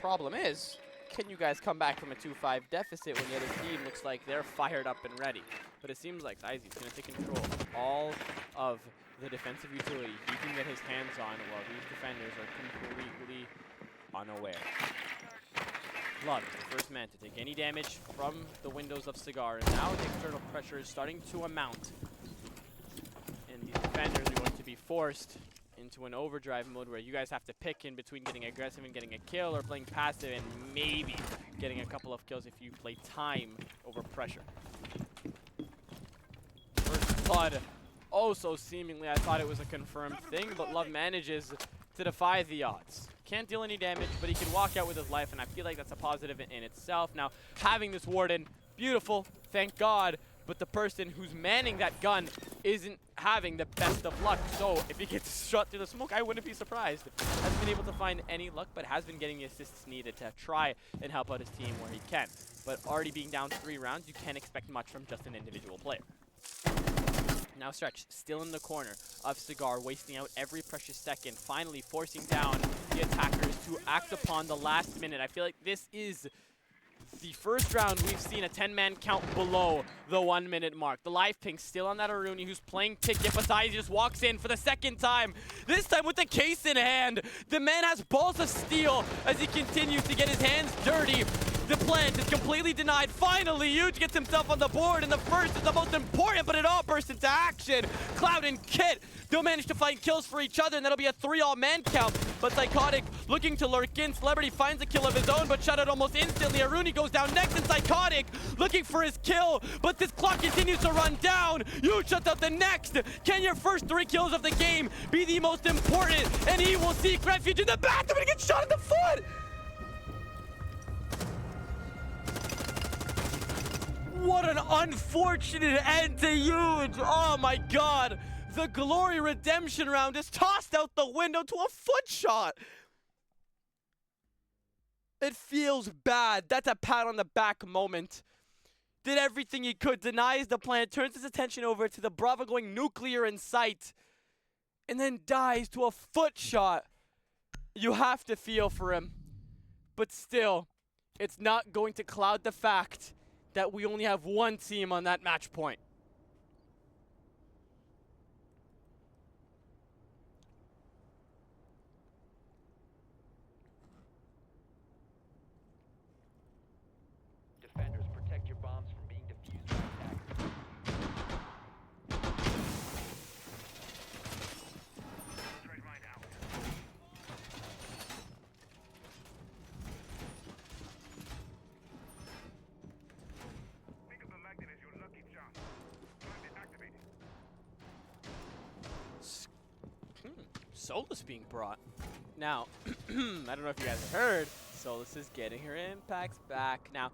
Problem is, can you guys come back from a 2-5 deficit when the other team looks like they're fired up and ready? But it seems like Zaizi's going to take control of all of the defensive utility he can get his hands on while these defenders are completely unaware. Love is the first man to take any damage from the windows of Cigar, and now the external pressure is starting to amount. And these defenders are going to be forced into an overdrive mode where you guys have to pick in between getting aggressive and getting a kill, or playing passive and maybe getting a couple of kills if you play time over pressure. First blood, oh so seemingly I thought it was a confirmed thing, but Love manages to defy the odds. Can't deal any damage, but he can walk out with his life, and I feel like that's a positive in itself. Now, having this Warden, beautiful, thank God, but the person who's manning that gun isn't having the best of luck. So if he gets shot through the smoke, I wouldn't be surprised. Hasn't been able to find any luck, but has been getting the assists needed to try and help out his team where he can. But already being down 3 rounds, you can't expect much from just an individual player. Now Stretch, still in the corner of Cigar, wasting out every precious second, finally forcing down the attackers to act upon the last minute. I feel like this is the first round we've seen a 10-man count below the 1 minute mark. The live ping still on that Aruni, who's playing ticket, but Zaizi just walks in for the second time. This time with the case in hand. The man has balls of steel as he continues to get his hands dirty. The plant is completely denied. Finally, Huge gets himself on the board, and the first is the most important, but it all bursts into action. Cloud and Kit, they'll manage to find kills for each other, and that'll be a 3-all man count. But Psychotic looking to lurk in. Celebrity finds a kill of his own, but shut out almost instantly. Aruni goes down next, and Psychotic looking for his kill, but this clock continues to run down. Huge shuts out the next. Can your first 3 kills of the game be the most important? And he will seek refuge in the bathroom and get shot in the foot! What an unfortunate end to Huge! Oh my god! The Glory Redemption round is tossed out the window to a foot shot. It feels bad. That's a pat on the back moment. Did everything he could, denies the plan, turns his attention over to the Bravo going nuclear in sight, and then dies to a foot shot. You have to feel for him. But still, it's not going to cloud the fact that we only have one team on that match point. Defenders, protect your bombs from being defused by attackers. Solus being brought. Now, I don't know if you guys have heard, Solus is getting her impacts back. Now,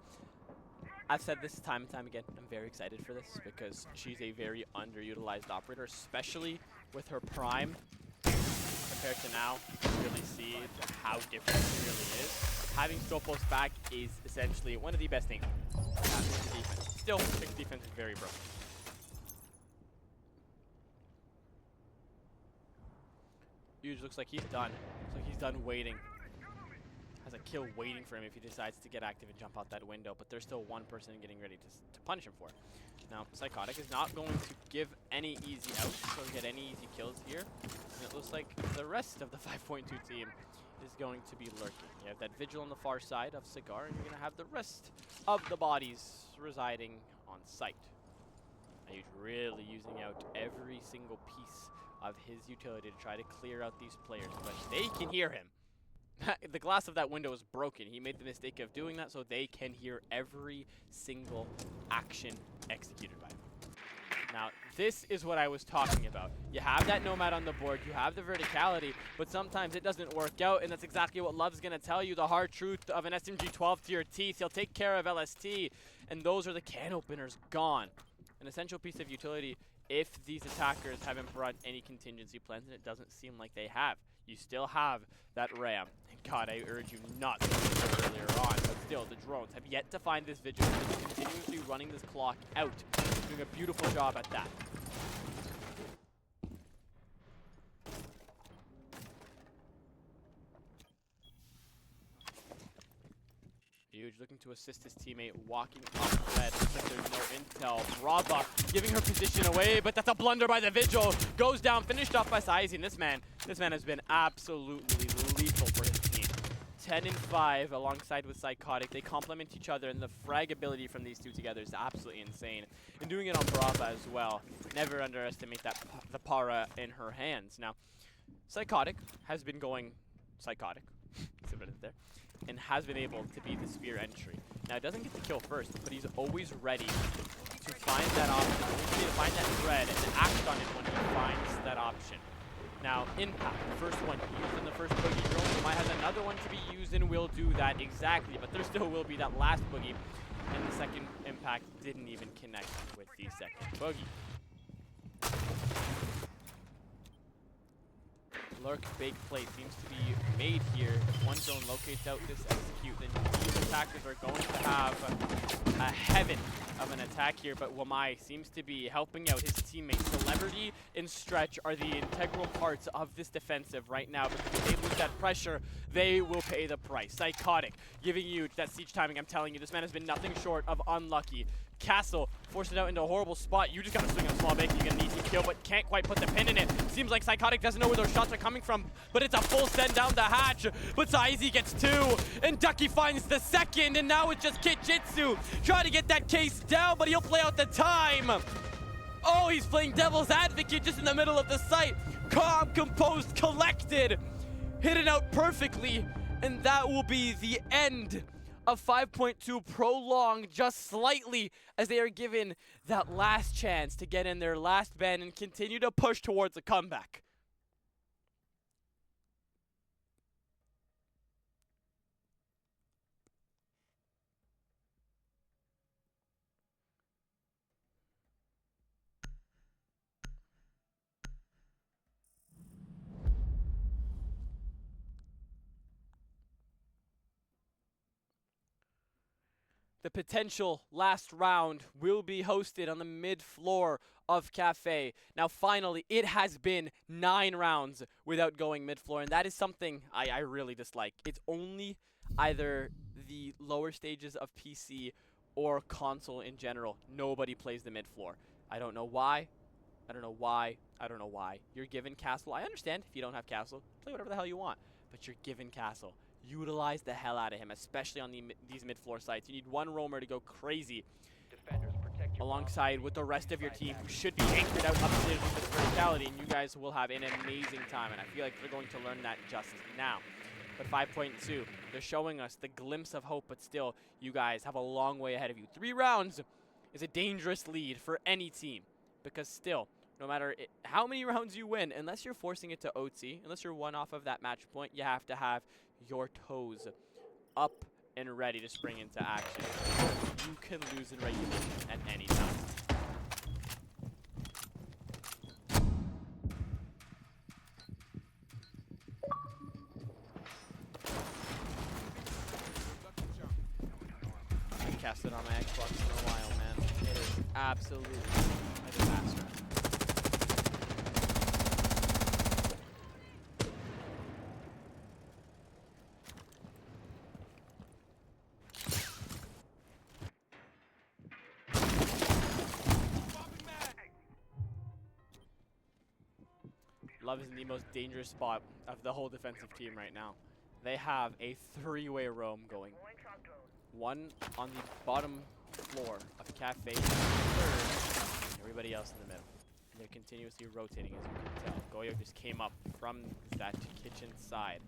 I've said this time and time again, I'm very excited for this because she's a very underutilized operator, especially with her prime compared to now. You can really see how different she really is. Having Stropos back is essentially one of the best things happening to defense. Still, 6 defense is very broken. Huge looks like he's done. Looks like he's done waiting. Has a kill waiting for him if he decides to get active and jump out that window, but there's still one person getting ready to punish him for it. Now, Psychotic is not going to give any easy outs or get any easy kills here. And it looks like the rest of the 5.2 team is going to be lurking. You have that Vigil on the far side of Cigar, and you're going to have the rest of the bodies residing on site. Now, he's really using out every single piece of his utility to try to clear out these players, but they can hear him. The glass of that window is broken. He made the mistake of doing that so they can hear every single action executed by him. Now, this is what I was talking about. You have that Nomad on the board, you have the verticality, but sometimes it doesn't work out, and that's exactly what Love's going to tell you, the hard truth of an SMG-12 to your teeth. He'll take care of LST, and those are the can openers gone. An essential piece of utility if these attackers haven't brought any contingency plans, and it doesn't seem like they have. You still have that ram. And God, I urge you not to do so earlier on, but still, the drones have yet to find this vigil. They're continuously running this clock out, doing a beautiful job at that. Huge looking to assist his teammate, walking up red. Looks like there's no intel. Brava giving her position away, but that's a blunder by the Vigil. Goes down, finished off by Saizi, and this man has been absolutely lethal for his team. 10 and 5 alongside with Psychotic. They complement each other, and the frag ability from these two together is absolutely insane. And doing it on Brava as well. Never underestimate that the para in her hands. Now, Psychotic has been going psychotic. See what I did there? And has been able to be the spear entry. Now, it doesn't get the kill first, but he's always ready to find that option, to find that thread, and act on it when he finds that option. Now, Impact, the first one used in the first boogie. Roman might have another one to be used and will do that exactly, but there still will be that last boogie. And the second Impact didn't even connect with the second boogie. Lurk, big play seems to be made here. If one zone locates out this execute, then these attackers are going to have a heaven of an attack here, but Wamai seems to be helping out his teammates. Celebrity and Stretch are the integral parts of this defensive right now, because if they lose that pressure, they will pay the price. Psychotic, giving you that siege timing. I'm telling you, this man has been nothing short of unlucky. Castle forced it out into a horrible spot. You just gotta swing on a small bacon, you get an easy kill, but can't quite put the pin in it. Seems like Psychotic doesn't know where those shots are coming from, but it's a full send down the hatch. But Saizi gets 2, and Ducky finds the second, and now it's just Kitjitsu trying to get that case down, but he'll play out the time. Oh, he's playing devil's advocate just in the middle of the site. Calm, composed, collected. Hit it out perfectly, and that will be the end of 5.2 prolonged just slightly as they are given that last chance to get in their last bend and continue to push towards a comeback. the potential last round will be hosted on the mid floor of Cafe. Now finally, it has been 9 rounds without going mid floor, and that is something I really dislike. It's only either the lower stages of PC or console in general. Nobody plays the mid floor. I don't know why. I don't know why. I don't know why. You're given Castle. I understand if you don't have Castle. Play whatever the hell you want. But you're given Castle. Utilize the hell out of him, especially on these mid-floor sites. You need one roamer to go crazy Defenders, protect your alongside with the rest of your team, who should be anchored out upstairs with this verticality, and you guys will have an amazing time. And I feel like they're going to learn that just now. But 5.2, they're showing us the glimpse of hope, but still, you guys have a long way ahead of you. 3 rounds is a dangerous lead for any team, because still, no matter how many rounds you win, unless you're forcing it to OT, unless you're one off of that match point, you have to have your toes up and ready to spring into action. You can lose in regulation at any time. I haven't cast it on my Xbox in a while, man. It is absolutely a disaster. Love is in the most dangerous spot of the whole defensive team right now. They have a 3-way roam going. One on the bottom floor of Cafe, third, everybody else in the middle. And they're continuously rotating, as you can tell. Goyo just came up from that kitchen side.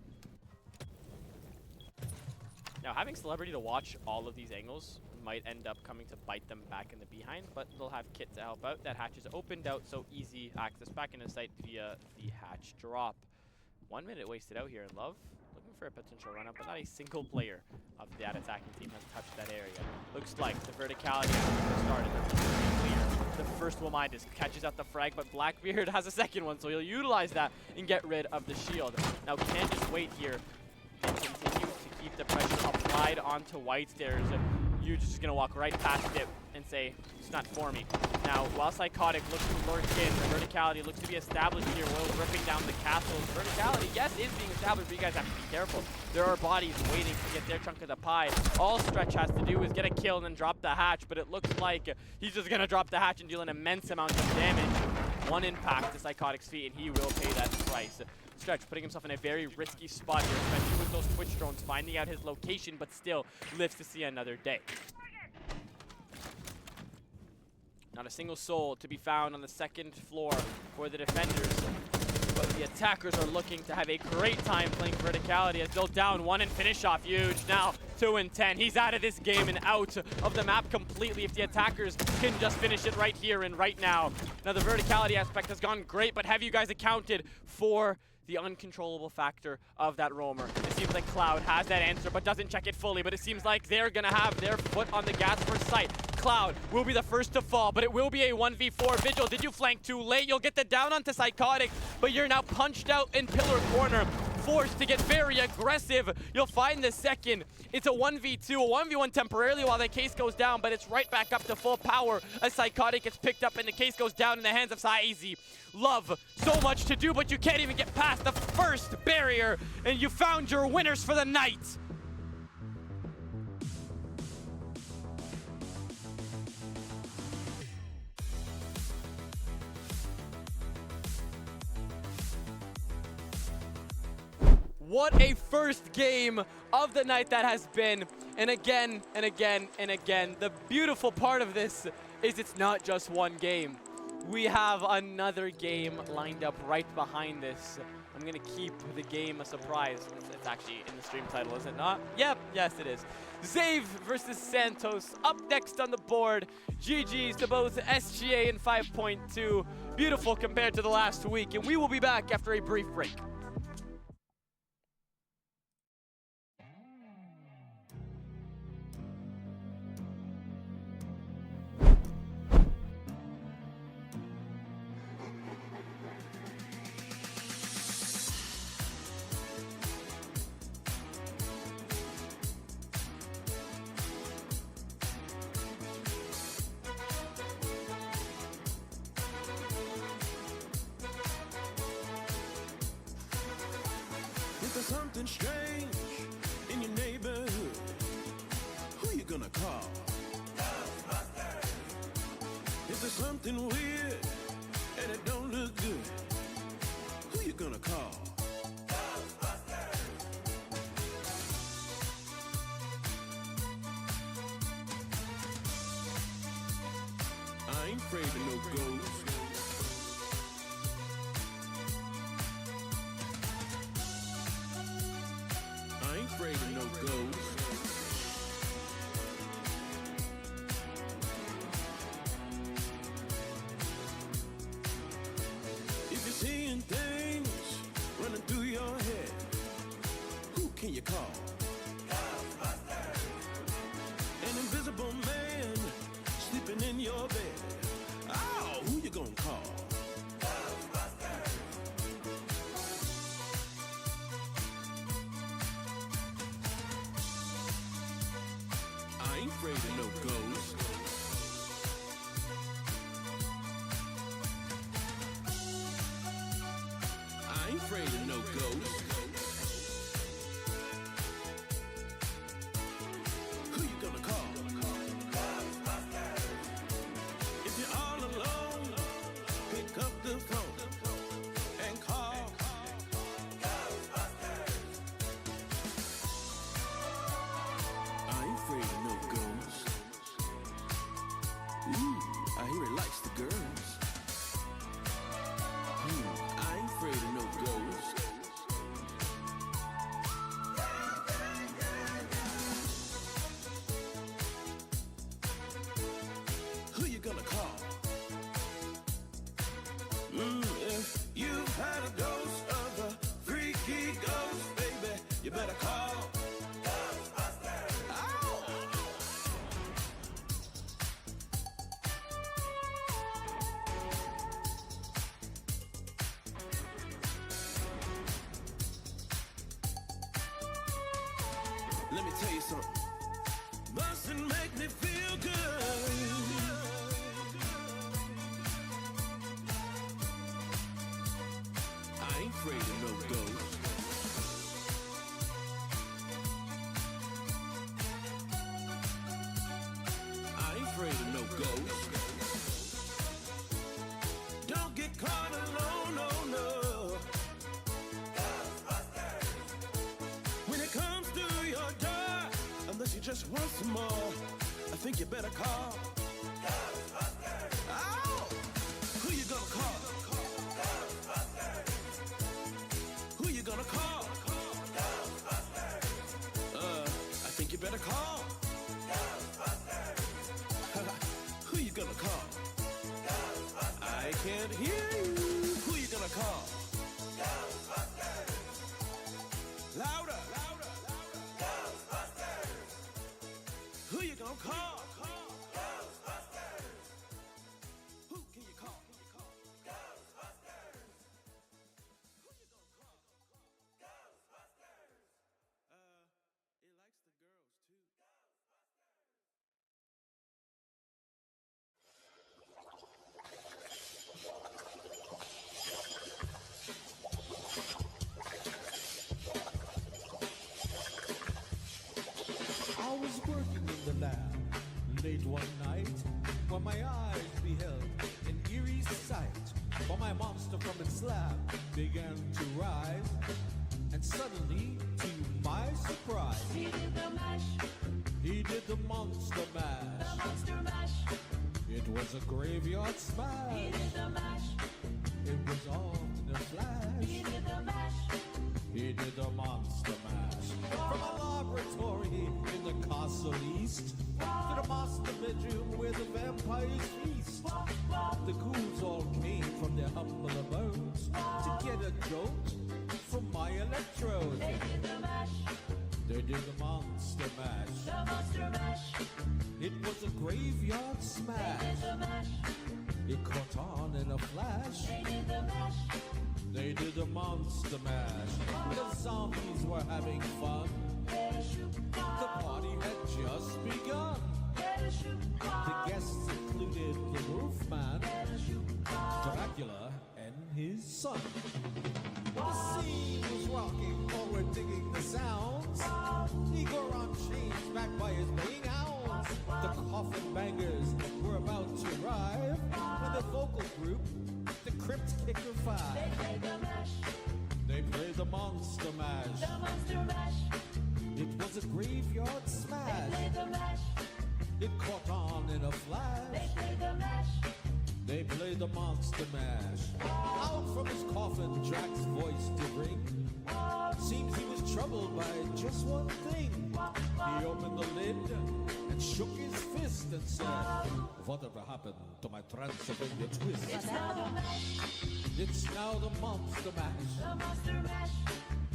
Now, having Celebrity to watch all of these angles might end up coming to bite them back in the behind, but they'll have Kit to help out. That hatch is opened out, so easy access back into sight via the hatch drop. 1 minute wasted out here in Love. Looking for a potential run-up, but not a single player of that attacking team has touched that area. Looks like the verticality has started. Clear. The first Womidus catches out the frag, but Blackbeard has a second one, so he'll utilize that and get rid of the shield. Now can't just wait here and continue to keep the pressure applied onto White Stairs. You're just gonna walk right past it and say, it's not for me. Now, while Psychotic looks to lurk in, the verticality looks to be established here. Will ripping down the castle. Verticality, yes, is being established, but you guys have to be careful. There are bodies waiting to get their chunk of the pie. All Stretch has to do is get a kill and then drop the hatch, but it looks like he's just gonna drop the hatch and deal an immense amount of damage. One impact to Psychotic's feet, and he will pay that price. Stretch putting himself in a very risky spot here, especially with those Twitch drones finding out his location, but still lives to see another day. Not a single soul to be found on the second floor for the defenders, but the attackers are looking to have a great time playing verticality as they'll down 1 and finish off huge. Now 2 and 10. He's out of this game and out of the map completely if the attackers can just finish it right here and right now. Now the verticality aspect has gone great, but have you guys accounted for the uncontrollable factor of that roamer? It seems like Cloud has that answer, but doesn't check it fully, but it seems like they're gonna have their foot on the gas for sight. Cloud will be the first to fall, but it will be a 1v4. Vigil, did you flank too late? You'll get the down onto Psychotic, but you're now punched out in pillar corner, forced to get very aggressive. You'll find the second. It's a 1v2, a 1v1 temporarily while the case goes down, but it's right back up to full power as Psychotic gets picked up and the case goes down in the hands of Saizi. Love, so much to do, but you can't even get past the first barrier, and you found your winners for the night. What a first game of the night that has been. And again, and again, and again, the beautiful part of this is it's not just one game. We have another game lined up right behind this. I'm gonna keep the game a surprise. It's actually in the stream title, is it not? Yep, yes it is. Zave versus Santos up next on the board. GG's to both SGA and 5.2. Beautiful compared to the last week, and we will be back after a brief break. there something strange in your neighborhood? Who you gonna call? Ghostbusters! If there's something weird and it don't look good, who you gonna call? Ghostbusters! I ain't afraid of no ghosts. I ain't afraid of no ghosts. If you're seeing things running through your head, who can you call? Ghostbusters! An invisible man sleeping in your bed. Oh, who you gonna call? Ghostbusters! I ain't afraid of no ghosts. I ain't afraid of no ghosts. Who you gonna call? Ghostbusters! If you're all alone, pick up the phone and call Ghostbusters. I ain't afraid of no ghosts. Ooh, I hear it likes the girls. I ain't afraid of no ghosts. Who you gonna call? If you've had a dose of a freaky ghost, baby, you better call Ghostbusters. Ow! Let me tell you something. Mustn't make me feel good. I ain't afraid of no ghosts. I ain't afraid of no ghosts. Don't get caught alone, no, no. Ghostbusters! When it comes to your door, unless you just want some more, I think you better call Ghostbusters. Ow! Who you gonna call? Ghostbusters. Who you gonna call? Ghostbusters. I think you better call Ghostbusters. Who you gonna call? Ghostbusters. I can't hear you. Who you gonna call? Ghostbusters. Louder, louder, louder. Ghostbusters. Who you gonna call? Ghostbusters. Who can you call? Ghostbusters. Who you gonna call? Ghostbusters. It likes the girls too. I was working in the lab late one night when my eyes beheld an eerie sight. For my monster from its slab began to rise, and suddenly, to my surprise, He did the mash, he did the monster the mash. monster mash. It was a graveyard He smash. did the mash, It was all in a he flash. did the mash. He did the monster mash. From a laboratory in the castle east to the master bedroom where the vampires feast. The ghouls all came from their humble abodes to get a jolt from my electrode. They did the mash, They did the monster mash. the monster mash. It was a graveyard They smash. did the mash, It caught on in a flash. they did the mash. They did the monster mash. The zombies were having fun. The party had just begun. The guests included the Wolfman, Dracula, and his son. The scene was rocking, forward Pirates Kicker They 5. play the mash, They play the Monster Mash. the monster mash. It was a graveyard They smash. play the mash, It caught on in a they flash. play the mash. They play the Monster Mash. Out from his coffin, Drax's voice did ring. Seems he was troubled by just one thing. He opened the lid and shook his fist and said, "Whatever happened to my Transylvania twist?" It's now the mash, It's now the Monster Mash. the monster mash.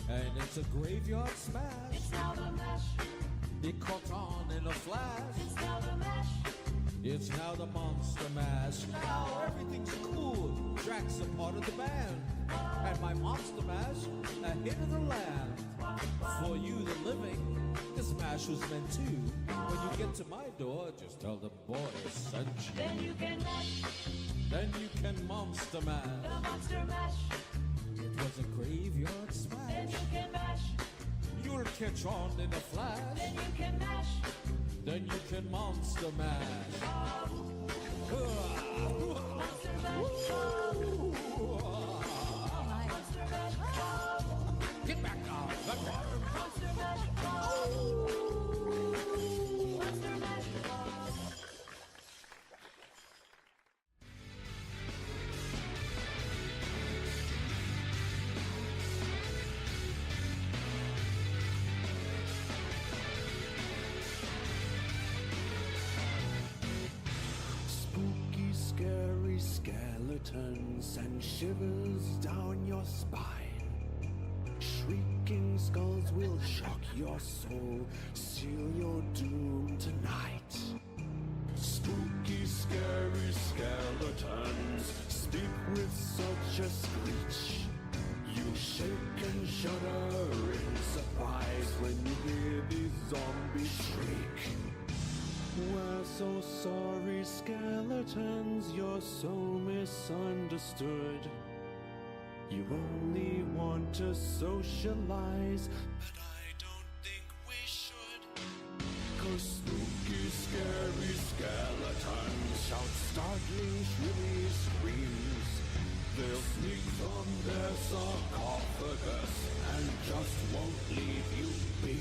And it's a graveyard smash. It's now the mash, It caught on in a flash. it's now the mash. It's now the Monster Mash. Now everything's cool. Drax a part of the band. And my Monster Mash, a hit of the land. For you, the living, this mash was meant to. When you get to my door, just tell them boys sent you. Then you can mash, Then you can Monster Mash. the monster mash. It was a graveyard Then smash. you can mash, You'll catch on in a flash. then you can mash. Then you can Monster Mash. Monster mash, monster mash, Get back now. monster mash, monster mash. Spooky, scary skeletons and shivers down your spine. Shrieking skulls will shock your soul, seal your doom tonight. Spooky, scary skeletons speak with such a screech. You shake and shudder in surprise when you hear these zombies shriek. We're so sorry, skeletons, you're so misunderstood. You only want to socialize, but I don't think we should. 'Cause spooky, scary skeletons shout startling, shrilly screams. They'll sneak from their sarcophagus and just won't leave you be.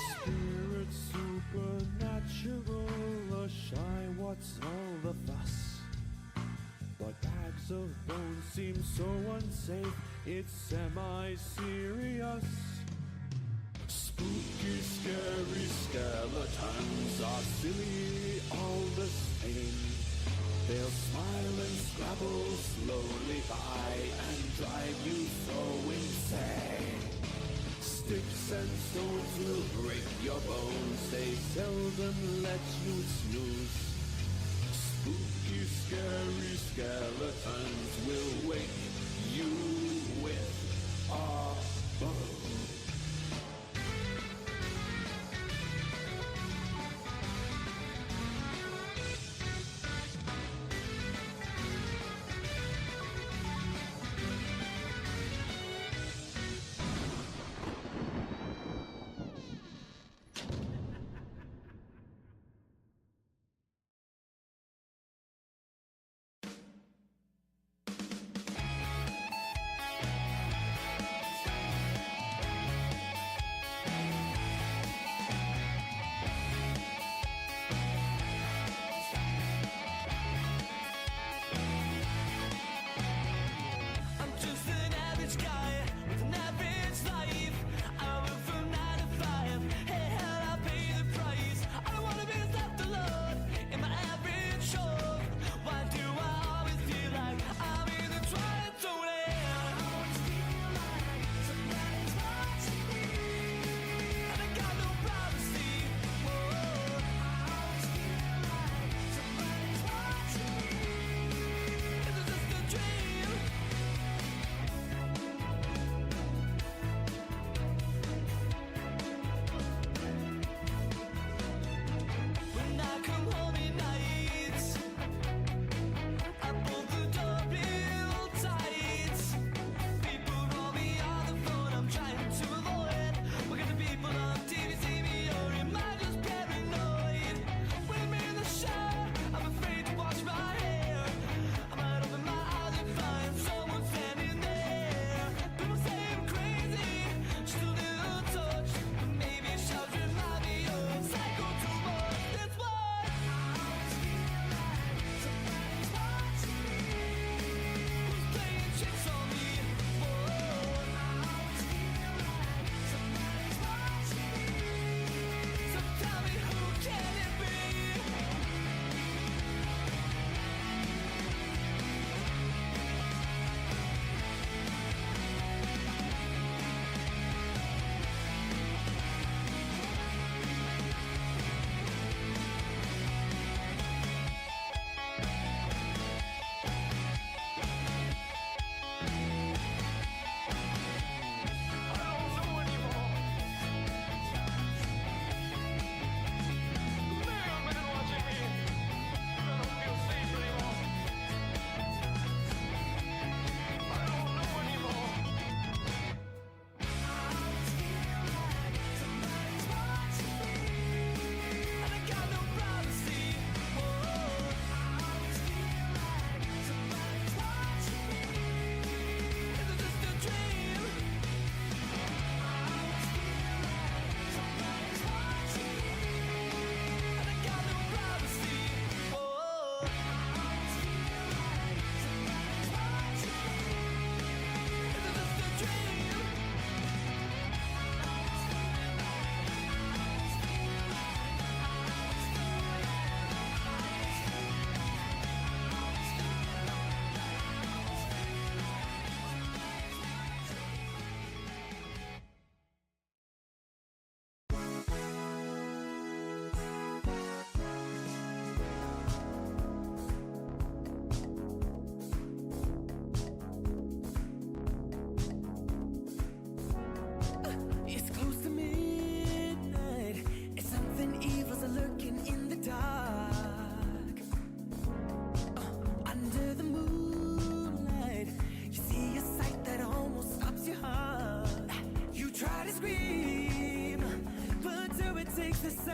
Spirit supernatural, a shy, what's all the fuss? But bags of bones seem so unsafe, it's semi-serious. Spooky, scary skeletons are silly all the same. They'll smile and scrabble slowly by and drive you so insane. Sticks and stones will break your bones, they seldom let you snooze. Spooky, scary skeletons will wake you with a bone.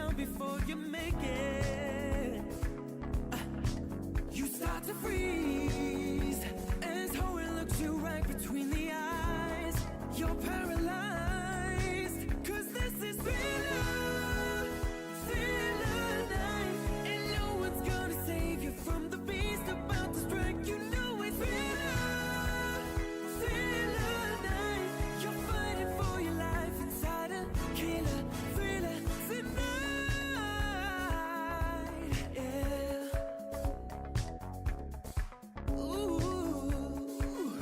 down before you make it. You start to freeze as how it looks you right between the eyes. You're paralyzed, 'cause this is thriller, thriller night, and no one's gonna save you from the beast about to strike. You know it's thriller, thriller night. You're fighting for your life inside a killer thriller tonight. Yeah. Ooh.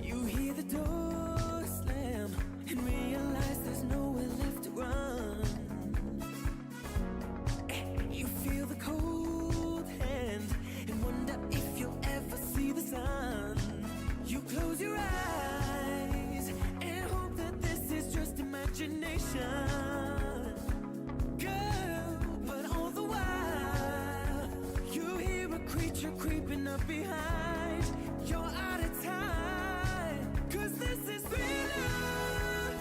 You hear the door slam and realize there's nowhere left to run. You feel the cold hand and wonder if you'll ever see the sun. You close your eyes and hope that this is just imagination, girl. But all the while, you hear a creature creeping up behind. You're out of time, 'cause this is thriller,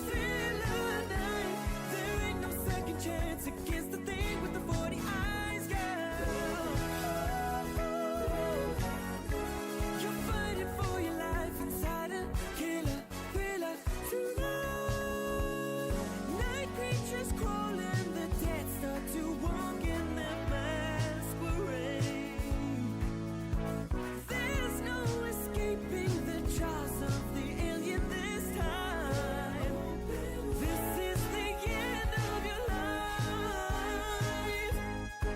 thriller night. There ain't no second chance against the thing with the 40 eyes, girl. You're fighting for your life inside a killer thriller tonight. Night creatures crawling, the dead start to walk in their masquerade. There's no escaping the jaws of the alien this time. This is the end of your life. Woo!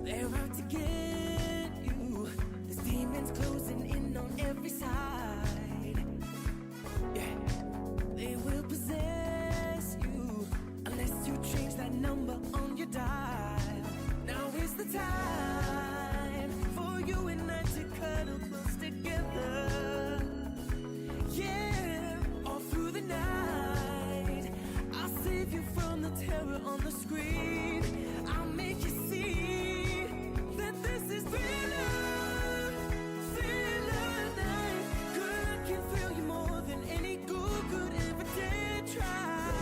They're out to get you. There's demons closing in on every side. Yeah, they will possess you unless you change that number on your dial. Now is the time for you and I to cuddle close together. Yeah, all through the night, I'll save you from the terror on the screen. I'll make you see that this is thriller, thriller night. Girl, I can thrill you more than any ghoul could ever dare try.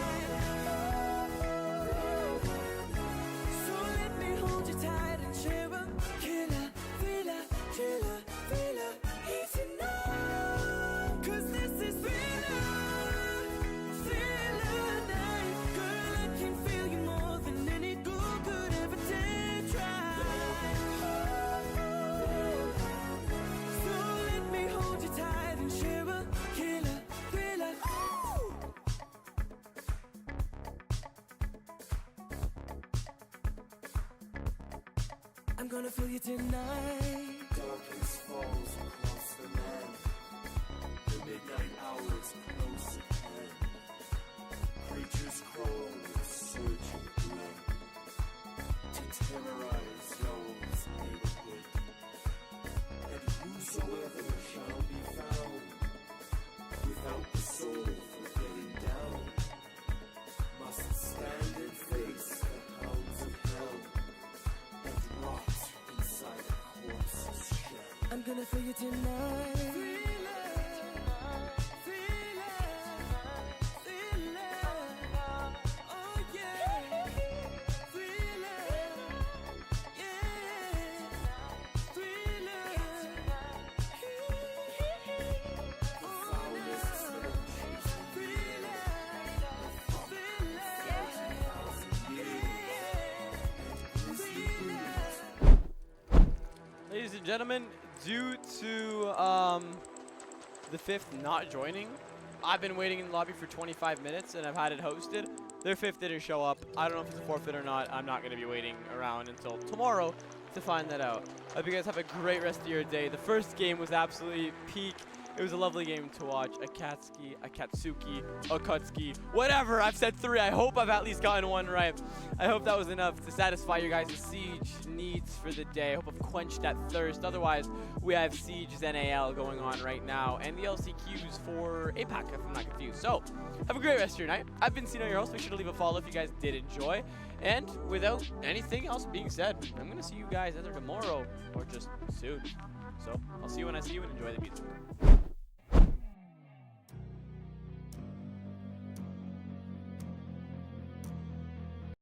So let me hold you tight and share a killer thriller, killer thriller each night. 'Cause this is thriller, thriller night. Girl, I can feel you more than any ghoul could ever dare try. So let me hold you tight and share a killer thriller. I'm gonna feel you tonight. Darkness falls across the land. The midnight hours close at hand. Creatures crawl with surging blood to terrorize y'all's neighborhood. And whosoever shall be found without the soul for getting down must stand and face the hounds of hell and rot inside a corpse's shell. I'm gonna feel you tonight. Oh yeah. Ladies and gentlemen, due to the fifth not joining, I've been waiting in the lobby for 25 minutes and I've had it hosted. Their fifth didn't show up. I don't know if it's a forfeit or not. I'm not going to be waiting around until tomorrow to find that out. I hope you guys have a great rest of your day. The first game was absolutely peak. It was a lovely game to watch. Akatsuki, whatever. I've said 3. I hope I've at least gotten 1 right. I hope that was enough to satisfy your guys' Siege needs for the day. I hope I've quenched that thirst. Otherwise, we have Siege's NAL going on right now and the LCQs for APAC, if I'm not confused. So, have a great rest of your night. I've been Cino, your host. Make sure to leave a follow if you guys did enjoy. And without anything else being said, I'm going to see you guys either tomorrow or just soon. So, I'll see you when I see you and enjoy the music.